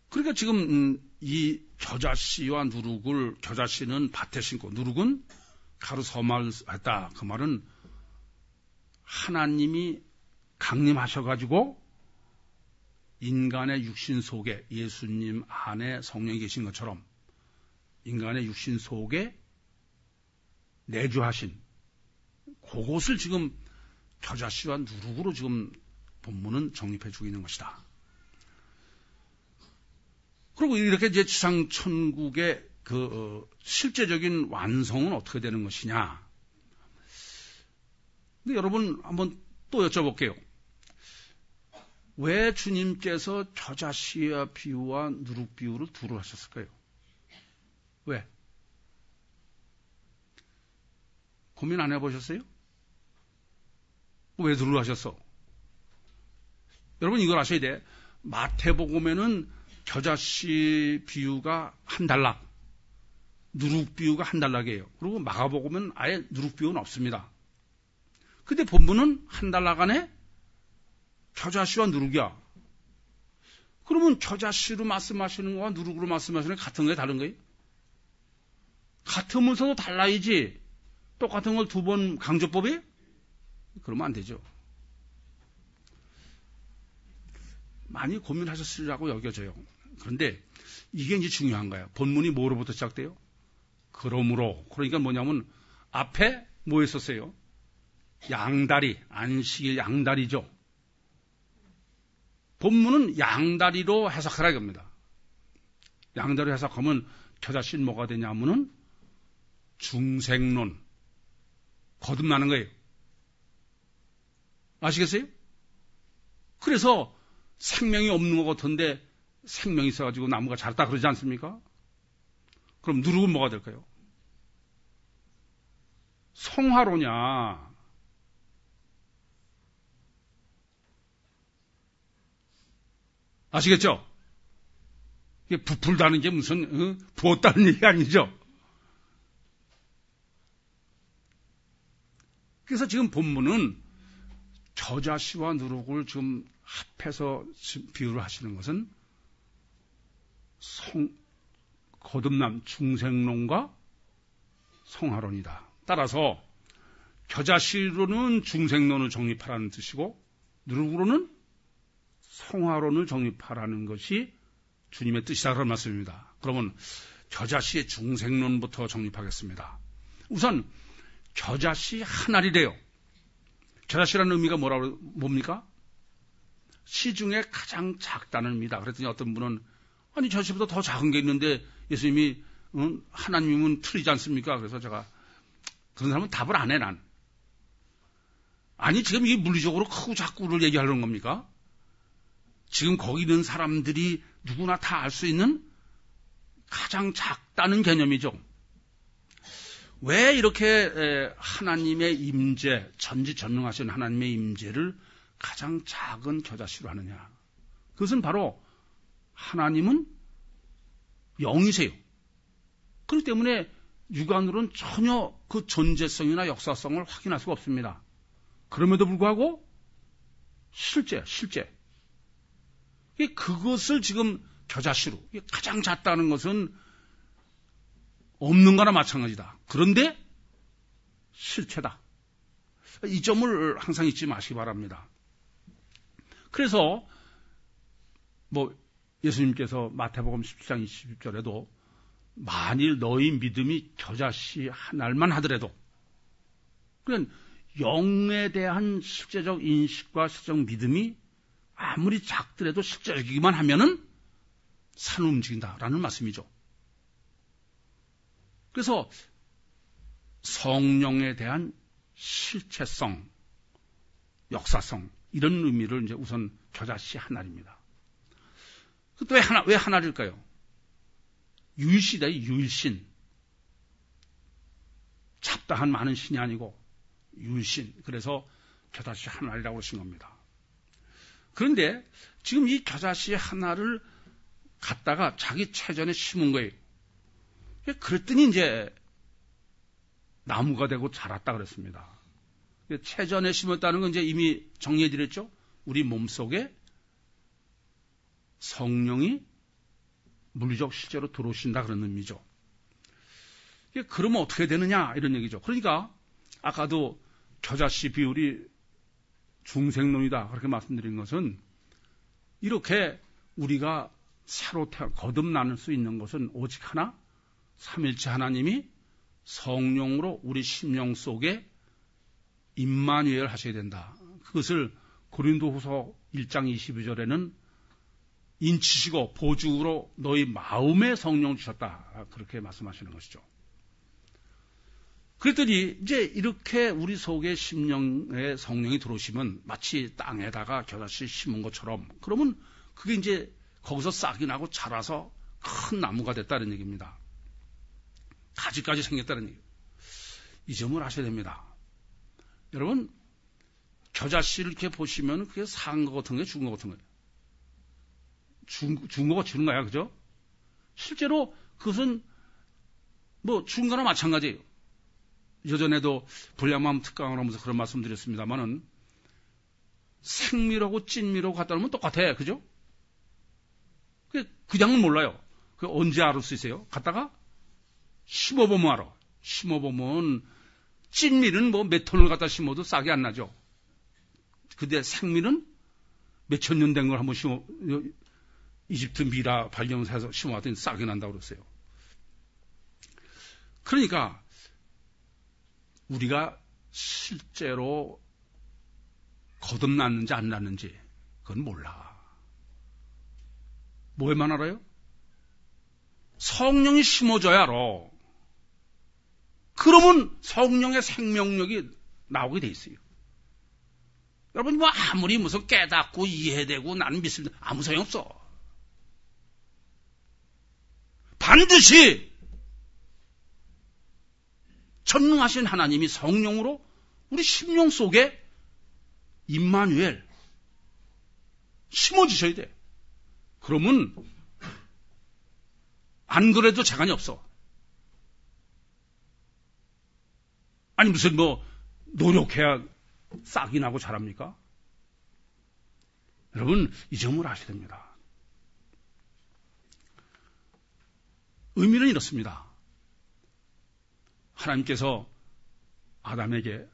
그러니까 지금 이 겨자씨와 누룩을, 겨자씨는 밭에 심고 누룩은 가루 서말을 했다. 그 말은 하나님이 강림하셔가지고 인간의 육신 속에, 예수님 안에 성령이 계신 것처럼 인간의 육신 속에 내주하신 그것을 지금 겨자씨와 누룩으로 지금 본문은 정립해 주고 있는 것이다. 그리고 이렇게 이제 지상천국의 그 실제적인 완성은 어떻게 되는 것이냐. 근데 여러분 한번 또 여쭤볼게요. 왜 주님께서 겨자씨와 비유와 누룩 비유를 두루 하셨을까요? 왜? 고민 안 해보셨어요? 왜 두루 하셨어? 여러분 이걸 아셔야 돼. 마태복음에는 겨자씨 비유가 한 단락, 누룩 비유가 한 단락이에요. 그리고 마가복음은 아예 누룩 비유는 없습니다. 근데 본문은 한 단락 안에 겨자씨와 누룩이야. 그러면 겨자씨로 말씀하시는 거와 누룩으로 말씀하시는 게 같은 거예요, 다른 거예요? 같으면서도 달라야지. 똑같은 걸 두 번 강조법이? 그러면 안 되죠. 많이 고민하셨으리라고 여겨져요. 그런데 이게 이제 중요한 거예요. 본문이 뭐로부터 시작돼요? 그러므로. 그러니까 뭐냐면 앞에 뭐 했었어요? 양다리, 안식일 양다리죠. 본문은 양다리로 해석하라 이겁니다. 양다리로 해석하면 겨자씨는 뭐가 되냐면은 중생론, 거듭나는 거예요. 아시겠어요? 그래서 생명이 없는 것 같은데 생명이 있어가지고 나무가 자랐다 그러지 않습니까? 그럼 누룩은 뭐가 될까요? 성화로냐? 아시겠죠? 이게 부풀다는 게 무슨 부었다는 얘기 아니죠? 그래서 지금 본문은 겨자씨와 누룩을 지금 합해서 비유를 하시는 것은 거듭남 중생론과 성화론이다. 따라서 겨자씨로는 중생론을 정립하라는 뜻이고 누룩으로는 성화론을 정립하라는 것이 주님의 뜻이다 그런 말씀입니다. 그러면 겨자씨의 중생론부터 정립하겠습니다. 우선 겨자씨 한 알이래요. 겨자씨라는 의미가 뭡니까? 씨 중에 가장 작다는 의미다. 그랬더니 어떤 분은 아니 겨자씨보다 더 작은 게 있는데 예수님이 하나님은 틀리지 않습니까? 그래서 제가 그런 사람은 답을 안 해 난. 아니 지금 이게 물리적으로 크고 작고를 얘기하려는 겁니까? 지금 거기 있는 사람들이 누구나 다 알 수 있는 가장 작다는 개념이죠. 왜 이렇게 하나님의 임재, 전지전능하신 하나님의 임재를 가장 작은 겨자씨로 하느냐? 그것은 바로 하나님은 영이세요. 그렇기 때문에 육안으로는 전혀 그 존재성이나 역사성을 확인할 수가 없습니다. 그럼에도 불구하고 실제 그것을 지금 겨자씨로 가장 작다는 것은 없는 거나 마찬가지다. 그런데 실체다. 이 점을 항상 잊지 마시기 바랍니다. 그래서 예수님께서 마태복음 17장 20절에도 만일 너희 믿음이 겨자씨 한 알만 하더라도 그러니까 영에 대한 실제적 인식과 실제적 믿음이 아무리 작더라도 실제적이기만 하면은 산을 움직인다라는 말씀이죠. 그래서 성령에 대한 실체성, 역사성 이런 의미를 이제 우선 겨자씨 한 알입니다. 또 왜 한 알일까요? 유일시다, 유일신. 잡다한 많은 신이 아니고 유일신. 그래서 겨자씨 한 알이라고 하신 겁니다. 그런데 지금 이 겨자씨 하나를 갖다가 자기 체전에 심은 거예요. 그랬더니 이제 나무가 되고 자랐다 그랬습니다. 체전에 심었다는 건 이제 이미 정리해 드렸죠? 우리 몸 속에 성령이 물리적 실제로 들어오신다 그런 의미죠. 그러면 어떻게 되느냐 이런 얘기죠. 그러니까 아까도 겨자씨 비율이 중생론이다 그렇게 말씀드린 것은 이렇게 우리가 새로 거듭날 수 있는 것은 오직 하나 삼일체 하나님이 성령으로 우리 심령 속에 임마누엘 하셔야 된다. 그것을 고린도후서 1장 22절에는 인치시고 보증으로 너희 마음에 성령 주셨다. 그렇게 말씀하시는 것이죠. 그랬더니 이제 이렇게 우리 속에 심령에 성령이 들어오시면 마치 땅에다가 겨자씨 심은 것처럼 그러면 그게 이제 거기서 싹이 나고 자라서 큰 나무가 됐다는 얘기입니다. 가지까지 생겼다는 얘기. 이 점을 아셔야 됩니다. 여러분 겨자씨를 이렇게 보시면 그게 산 것 같은 거예요? 죽은 것 같은 거예요? 죽은 거가 주는 거야, 그죠? 실제로 그것은 죽은 거나 마찬가지예요. 예전에도 불량맘 특강을 하면서 그런 말씀 드렸습니다만은 생미라고 찐미라고 갖다 놓으면 똑같아, 그죠? 그냥은 몰라요. 그 언제 알을 수 있어요? 갖다가 심어보면 알아. 심어보면 찐미는 몇 톤을 갖다 심어도 싹이 안 나죠. 근데 생미는 몇천 년 된 걸 한번 심어 이집트 미라 발견해서 심어왔더니 싹이 난다고 그랬어요. 그러니까 우리가 실제로 거듭났는지 안 났는지 그건 몰라. 뭐에만 알아요? 성령이 심어줘야 알아. 그러면 성령의 생명력이 나오게 돼 있어요. 여러분 아무리 무슨 깨닫고 이해되고 나는 믿습니다. 아무 소용 없어. 반드시 전능하신 하나님이 성령으로 우리 심령 속에 임마누엘 심어주셔야 돼. 그러면 안 그래도 재간이 없어. 아니 무슨 노력해야 싹이 나고 자랍니까? 여러분 이 점을 아셔야 됩니다. 의미는 이렇습니다. 하나님께서 아담에게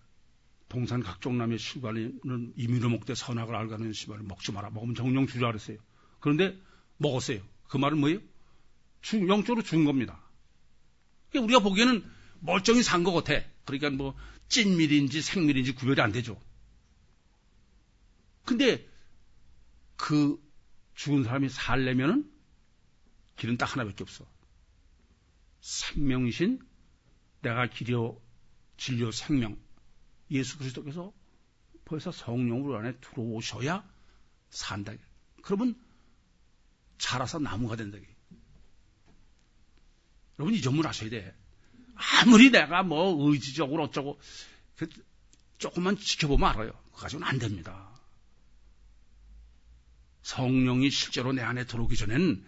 동산 각종 나무의 실과는 임의로 먹되 선악을 알가는 실과를 먹지 마라. 먹으면 정령 주라 그랬어요. 그런데 먹었어요. 그 말은 뭐예요? 영적으로 죽은 겁니다. 그러니까 우리가 보기에는 멀쩡히 산 것 같아. 그러니까 찐밀인지 생밀인지 구별이 안 되죠. 근데 그 죽은 사람이 살려면은 길은 딱 하나밖에 없어. 생명이신 내가 길이요 진리요 생명 예수 그리스도께서 벌써 성령으로 안에 들어오셔야 산다. 그러면 자라서 나무가 된다. 여러분 이 점을 아셔야 돼. 아무리 내가 의지적으로 어쩌고 조금만 지켜보면 알아요. 그거 가지고는 안 됩니다. 성령이 실제로 내 안에 들어오기 전에는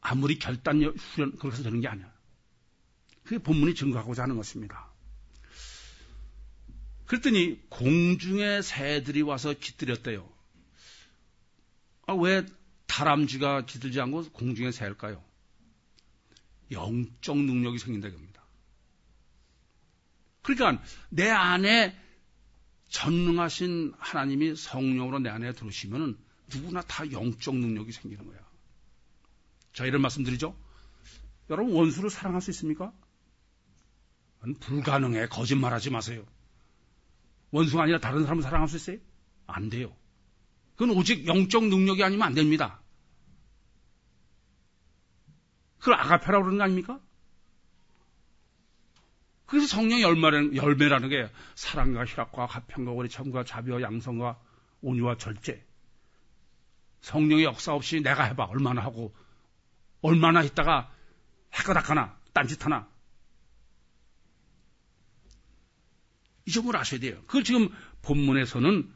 아무리 결단 후련 그렇게 해서 되는 게 아니야. 그게 본문이 증거하고자 하는 것입니다. 그랬더니 공중의 새들이 와서 깃들였대요. 왜 다람쥐가 깃들지 않고 공중의 새일까요? 영적 능력이 생긴다고 합니다. 그러니까 내 안에 전능하신 하나님이 성령으로 내 안에 들어오시면 누구나 다 영적 능력이 생기는 거야. 자, 이런 말씀 드리죠. 여러분 원수를 사랑할 수 있습니까? 불가능해. 거짓말하지 마세요. 원수가 아니라 다른 사람을 사랑할 수 있어요? 안 돼요. 그건 오직 영적 능력이 아니면 안 됩니다. 그걸 아가페라고 그러는 거 아닙니까? 그래서 성령의 열매라는 게 사랑과 희락과 화평과 오래참과 자비와 양성과 온유와 절제. 성령의 역사 없이 내가 해봐. 얼마나 하고 얼마나 있다가 해까닥하나 딴짓하나. 이 점을 아셔야 돼요. 그걸 지금 본문에서는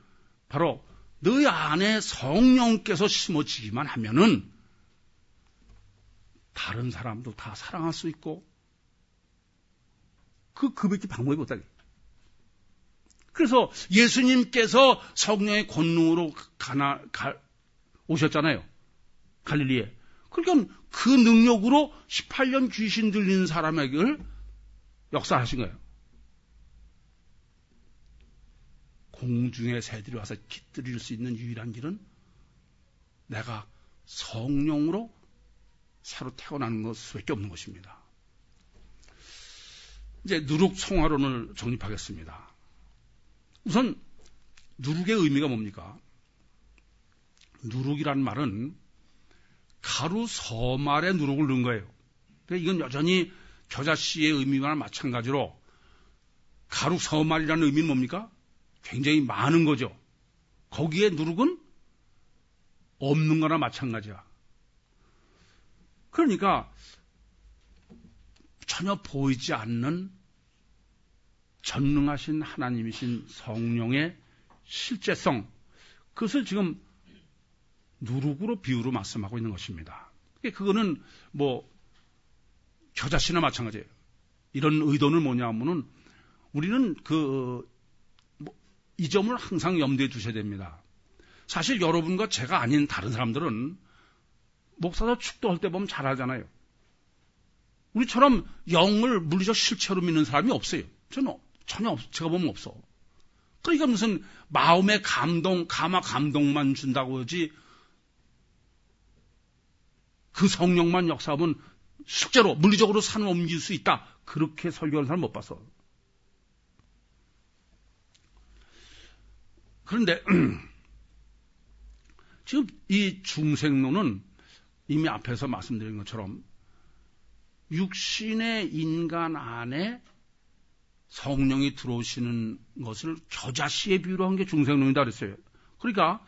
바로 너희 안에 성령께서 심어지기만 하면은 다른 사람도 다 사랑할 수 있고 그밖에 방법이 없다. 그래서 예수님께서 성령의 권능으로 오셨잖아요. 갈릴리에. 그러니까 그 능력으로 18년 귀신 들린 사람에게 역사하신 거예요. 공중의 새들이 와서 깃들일 수 있는 유일한 길은 내가 성령으로 새로 태어나는 것밖에 없는 것입니다. 이제 누룩 성화론을 정립하겠습니다. 우선 누룩의 의미가 뭡니까? 누룩이라는 말은 가루 서말에 누룩을 넣은 거예요. 그러니까 이건 여전히 겨자씨의 의미와 마찬가지로 가루 서말이라는 의미는 뭡니까? 굉장히 많은 거죠. 거기에 누룩은 없는 거나 마찬가지야. 그러니까 전혀 보이지 않는 전능하신 하나님이신 성령의 실제성, 그것을 지금 누룩으로 비유로 말씀하고 있는 것입니다. 그거는 겨자씨나 마찬가지예요. 이런 의도는 뭐냐 하면은 우리는 이 점을 항상 염두에 두셔야 됩니다. 사실 여러분과 제가 아닌 다른 사람들은 목사도 축도할 때 보면 잘 알잖아요. 우리처럼 영을 물리적 실체로 믿는 사람이 없어요. 전혀 제가 보면 없어. 그러니까 무슨 마음의 감동만 준다고 하지 그 성령만 역사하면 실제로 물리적으로 산을 옮길 수 있다. 그렇게 설교하는 사람 못 봤어. 그런데 지금 이 중생론은 이미 앞에서 말씀드린 것처럼 육신의 인간 안에 성령이 들어오시는 것을 겨자씨의 비유로 한 게 중생론이다 그랬어요. 그러니까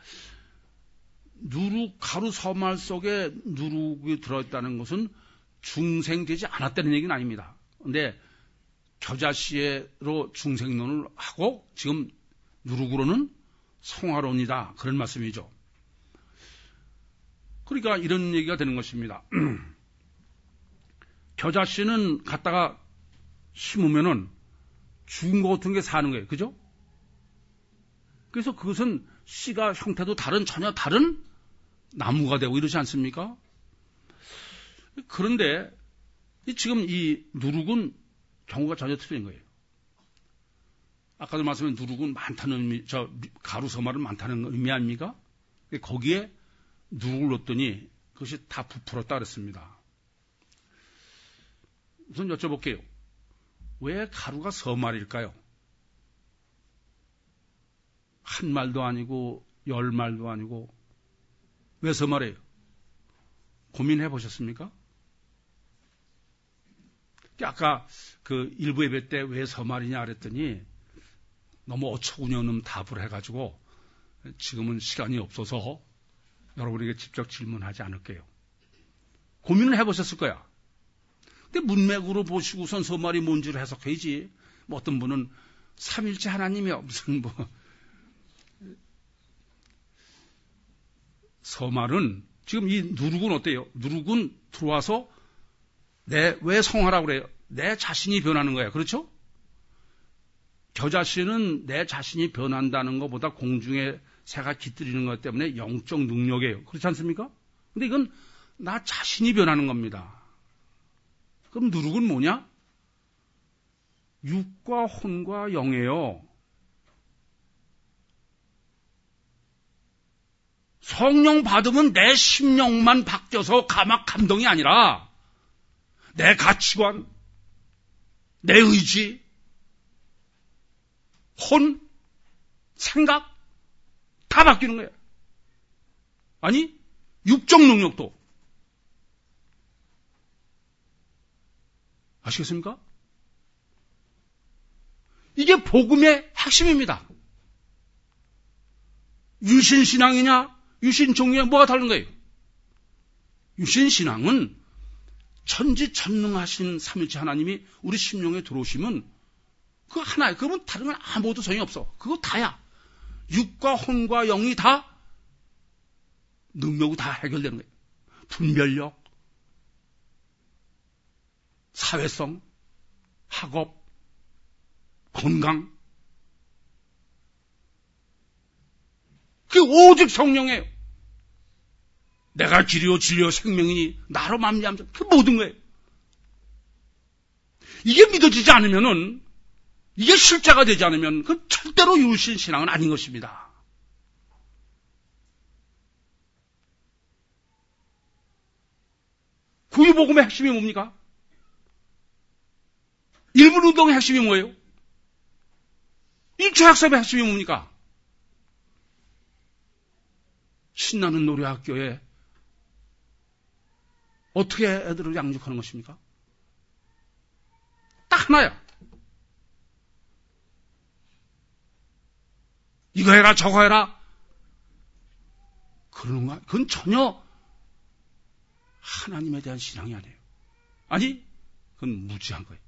누룩 가루 서말 속에 누룩이 들어있다는 것은 중생되지 않았다는 얘기는 아닙니다. 근데 겨자씨로 중생론을 하고 지금 누룩으로는 성화론이다. 그런 말씀이죠. 그러니까 이런 얘기가 되는 것입니다. 겨자씨는 갖다가 심으면은 죽은 것 같은 게 사는 거예요. 그죠? 그래서 그것은 씨가 형태도 다른 전혀 다른 나무가 되고 이러지 않습니까? 그런데 지금 이 누룩은 경우가 전혀 틀린 거예요. 아까도 말씀드린 누룩은 많다는 의미, 가루 서말은 많다는 의미 아닙니까? 거기에 누룩을 넣었더니 그것이 다 부풀었다 그랬습니다. 우선 여쭤볼게요. 왜 가루가 서말일까요? 한 말도 아니고 10말도 아니고 왜 서말이에요? 고민해 보셨습니까? 아까 그 일부 예배 때 왜 서말이냐 그랬더니 너무 어처구니없는 답을 해가지고 지금은 시간이 없어서 여러분에게 직접 질문하지 않을게요. 고민을 해보셨을 거야. 근데 문맥으로 보시고선 서말이 뭔지를 해석해야지. 뭐 어떤 분은 삼일째 하나님이요. 무슨 뭐. 서말은 지금 이 누룩은 어때요? 누룩은 들어와서 왜 성화라고 그래요? 내 자신이 변하는 거예요. 그렇죠? 겨자씨는 내 자신이 변한다는 것보다 공중에 새가 깃들이는 것 때문에 영적 능력이에요. 그렇지 않습니까? 근데 이건 나 자신이 변하는 겁니다. 그럼 누룩은 뭐냐? 육과 혼과 영이에요. 성령 받으면 내 심령만 바뀌어서 감동이 아니라 내 가치관, 내 의지, 혼, 생각 다 바뀌는 거예요. 아니, 육적 능력도. 아시겠습니까? 이게 복음의 핵심입니다. 유신신앙이냐, 유신종이냐, 뭐가 다른 거예요? 유신신앙은 천지천능하신 삼일체 하나님이 우리 심령에 들어오시면 그거 하나예요. 그러면 다른 건 아무것도 소용이 없어. 그거 다야. 육과 혼과 영이 다 능력이 다 해결되는 거예요. 분별력, 사회성, 학업, 건강. 그게 오직 성령이에요. 내가 길이요 진리요 생명이니 나로 말미암자. 그 모든 거예요. 이게 믿어지지 않으면은, 이게 실제가 되지 않으면 그 절대로 유신 신앙은 아닌 것입니다. 구유복음의 핵심이 뭡니까? 일분운동의 핵심이 뭐예요? 일초학습의 핵심이 뭡니까? 신나는 노래학교에 어떻게 애들을 양육하는 것입니까? 딱 하나야. 이거 해라 저거 해라. 그런가? 그건 전혀 하나님에 대한 신앙이 아니에요. 아니, 그건 무지한 거예요.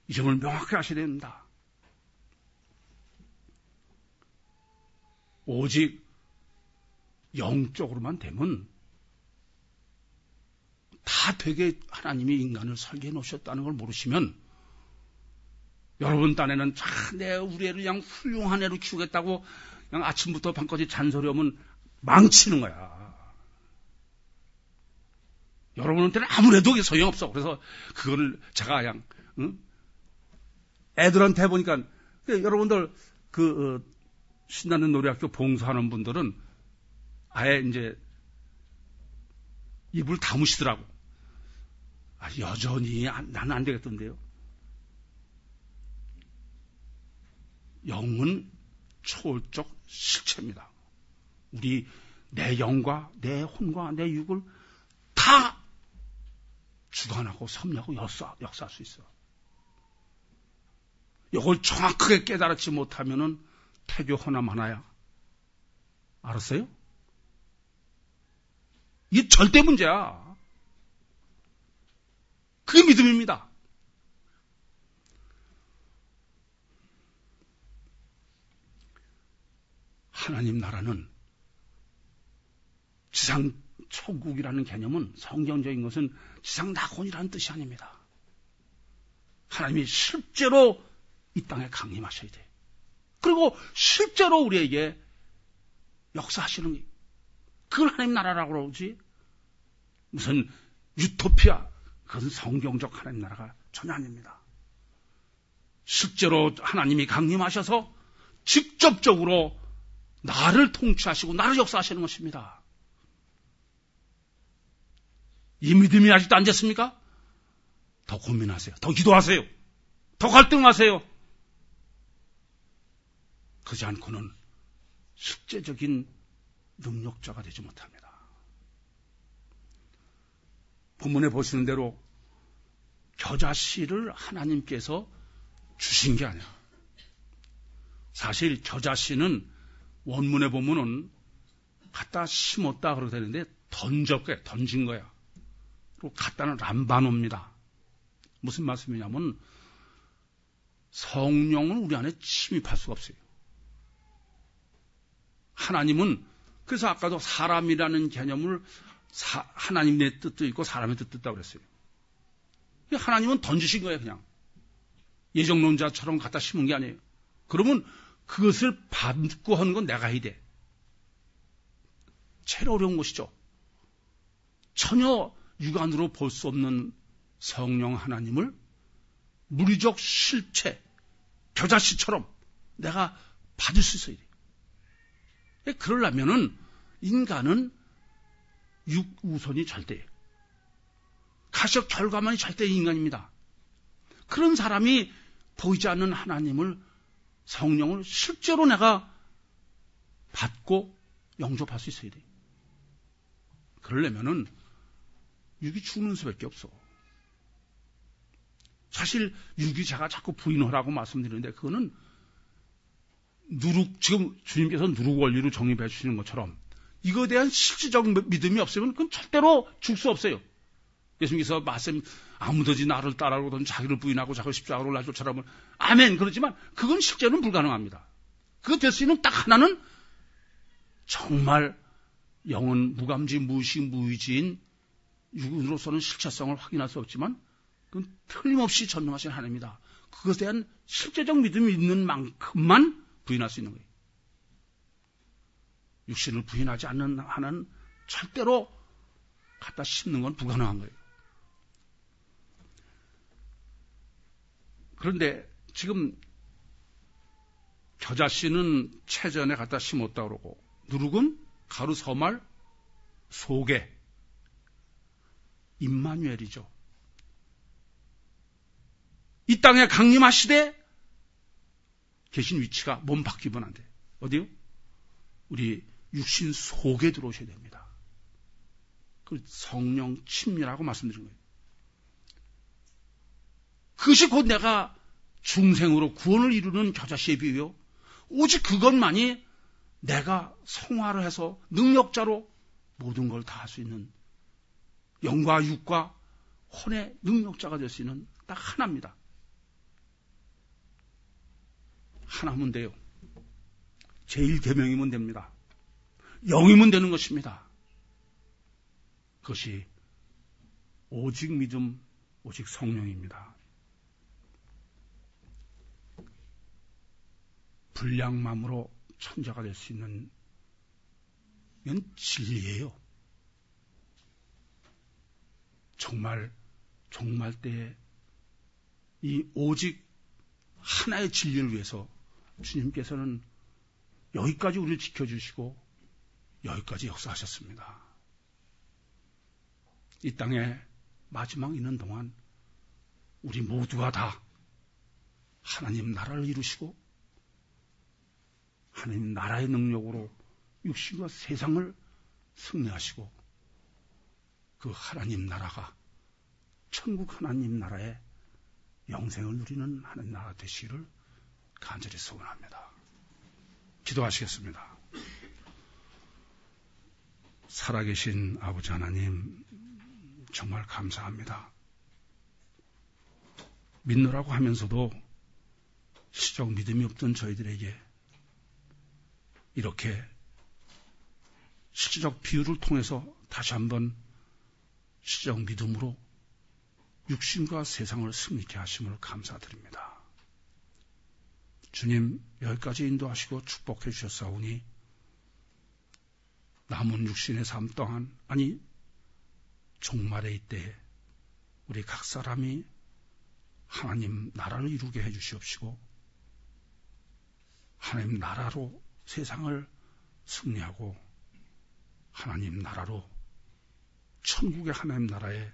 이 점을 명확히 하셔야 됩니다. 오직 영적으로만 되면 다 되게 하나님이 인간을 설계해 놓으셨다는 걸 모르시면 여러분 딴에는 우리 애를 그냥 훌륭한 애로 키우겠다고 그냥 아침부터 밤까지 잔소리하면 망치는 거야. 여러분한테는 아무래도 소용없어. 그래서 그거를 제가 그냥 애들한테 해보니까 여러분들 신나는 노래학교 봉사하는 분들은 아예 이제 입을 다무시더라고. 여전히 나는 안 되겠던데요. 영은 초월적 실체입니다. 우리 내 영과 내 혼과 내 육을 다 주관하고 섭리하고 역사할 수 있어. 이걸 정확하게 깨달지 못하면은 태교 허나 마나야. 알았어요? 이게 절대 문제야. 그게 믿음입니다. 하나님 나라는 지상 천국이라는 개념은 성경적인 것은 지상 낙원이라는 뜻이 아닙니다. 하나님이 실제로 이 땅에 강림하셔야 돼. 그리고 실제로 우리에게 역사하시는 게 그걸 하나님 나라라고 그러지. 무슨 유토피아, 그것은 성경적 하나님 나라가 전혀 아닙니다. 실제로 하나님이 강림하셔서 직접적으로 나를 통치하시고 나를 역사하시는 것입니다. 이 믿음이 아직도 안 됐습니까? 더 고민하세요. 더 기도하세요. 더 갈등하세요. 그러지 않고는 실제적인 능력자가 되지 못합니다. 본문에 보시는 대로 겨자씨를 하나님께서 주신 게 아니야. 사실 겨자씨는 원문에 보면은 갖다 심었다 그러게 되는데 던진 거야. 그리고 갖다는 람바노입니다. 무슨 말씀이냐면 성령은 우리 안에 침입할 수가 없어요. 하나님은 그래서 아까도 사람이라는 개념을 하나님의 뜻도 있고 사람의 뜻도 있다고 그랬어요. 하나님은 던지신 거예요. 그냥 예정론자처럼 갖다 심은 게 아니에요. 그러면 그것을 받고 하는 건 내가 해야 돼. 제일 어려운 것이죠. 전혀 육안으로 볼 수 없는 성령 하나님을 물리적 실체, 겨자씨처럼 내가 받을 수 있어야 돼. 그러려면은 인간은 육우선이 절대예요. 가시적 결과만이 절대의 인간입니다. 그런 사람이 보이지 않는 하나님을 성령을 실제로 내가 받고 영접할 수 있어야 돼. 그러려면은 육이 죽는 수밖에 없어. 사실 육이 제가 자꾸 부인하라고 말씀드리는데 그거는 지금 주님께서 누룩 원리로 정립해 주시는 것처럼 이거에 대한 실질적 믿음이 없으면 그건 절대로 줄 수 없어요. 예수님께서 말씀 아무든지 나를 따라오든 자기를 부인하고 자기를 십자가로 올라 쫓아라면 아멘 그러지만 그건 실제로는 불가능합니다. 그거 될 수 있는 딱 하나는 정말 영은 무감지 무의식 무의지인 육으로서는 실체성을 확인할 수 없지만 그건 틀림없이 전능하신 하나님이다. 그것에 대한 실제적 믿음이 있는 만큼만 부인할 수 있는 거예요. 육신을 부인하지 않는 한은 절대로 갖다 심는 건 불가능한 거예요. 그런데 지금 겨자씨는 체전에 갖다 심었다 그러고 누룩은 가루 서말 속에 임마누엘이죠. 이 땅에 강림하시되 계신 위치가 몸 바뀌면 안 돼. 어디요? 우리 육신 속에 들어오셔야 됩니다. 그 성령 침례라고 말씀드린 거예요. 그것이 곧 내가 중생으로 구원을 이루는 겨자씨의 비유요. 오직 그것만이 내가 성화를 해서 능력자로 모든 걸 다 할 수 있는 영과 육과 혼의 능력자가 될 수 있는 딱 하나입니다. 하나면 돼요. 제1계명이면 됩니다. 영이면 되는 것입니다. 그것이 오직 믿음, 오직 성령입니다. 불량맘으로 천자가 될 수 있는 이건 진리예요. 종말 때에 이 오직 하나의 진리를 위해서 주님께서는 여기까지 우리를 지켜주시고 여기까지 역사하셨습니다. 이 땅에 마지막 있는 동안 우리 모두가 다 하나님 나라를 이루시고 하나님 나라의 능력으로 육신과 세상을 승리하시고 그 하나님 나라가 천국 하나님 나라의 영생을 누리는 하나님 나라 되시기를 간절히 소원합니다. 기도하시겠습니다. 살아계신 아버지 하나님, 정말 감사합니다. 믿노라고 하면서도 시적 믿음이 없던 저희들에게 이렇게 실질적 비유를 통해서 다시 한번 실적 믿음으로 육신과 세상을 승리케 하심을 감사드립니다. 주님, 여기까지 인도하시고 축복해 주셨사오니 남은 육신의 삶 동안, 아니 종말의 이때에 우리 각 사람이 하나님 나라를 이루게 해 주시옵시고 하나님 나라로 세상을 승리하고 하나님 나라로 천국의 하나님 나라에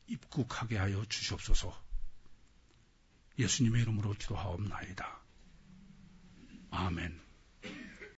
입국하게 하여 주시옵소서. 예수님의 이름으로 기도하옵나이다. 아멘.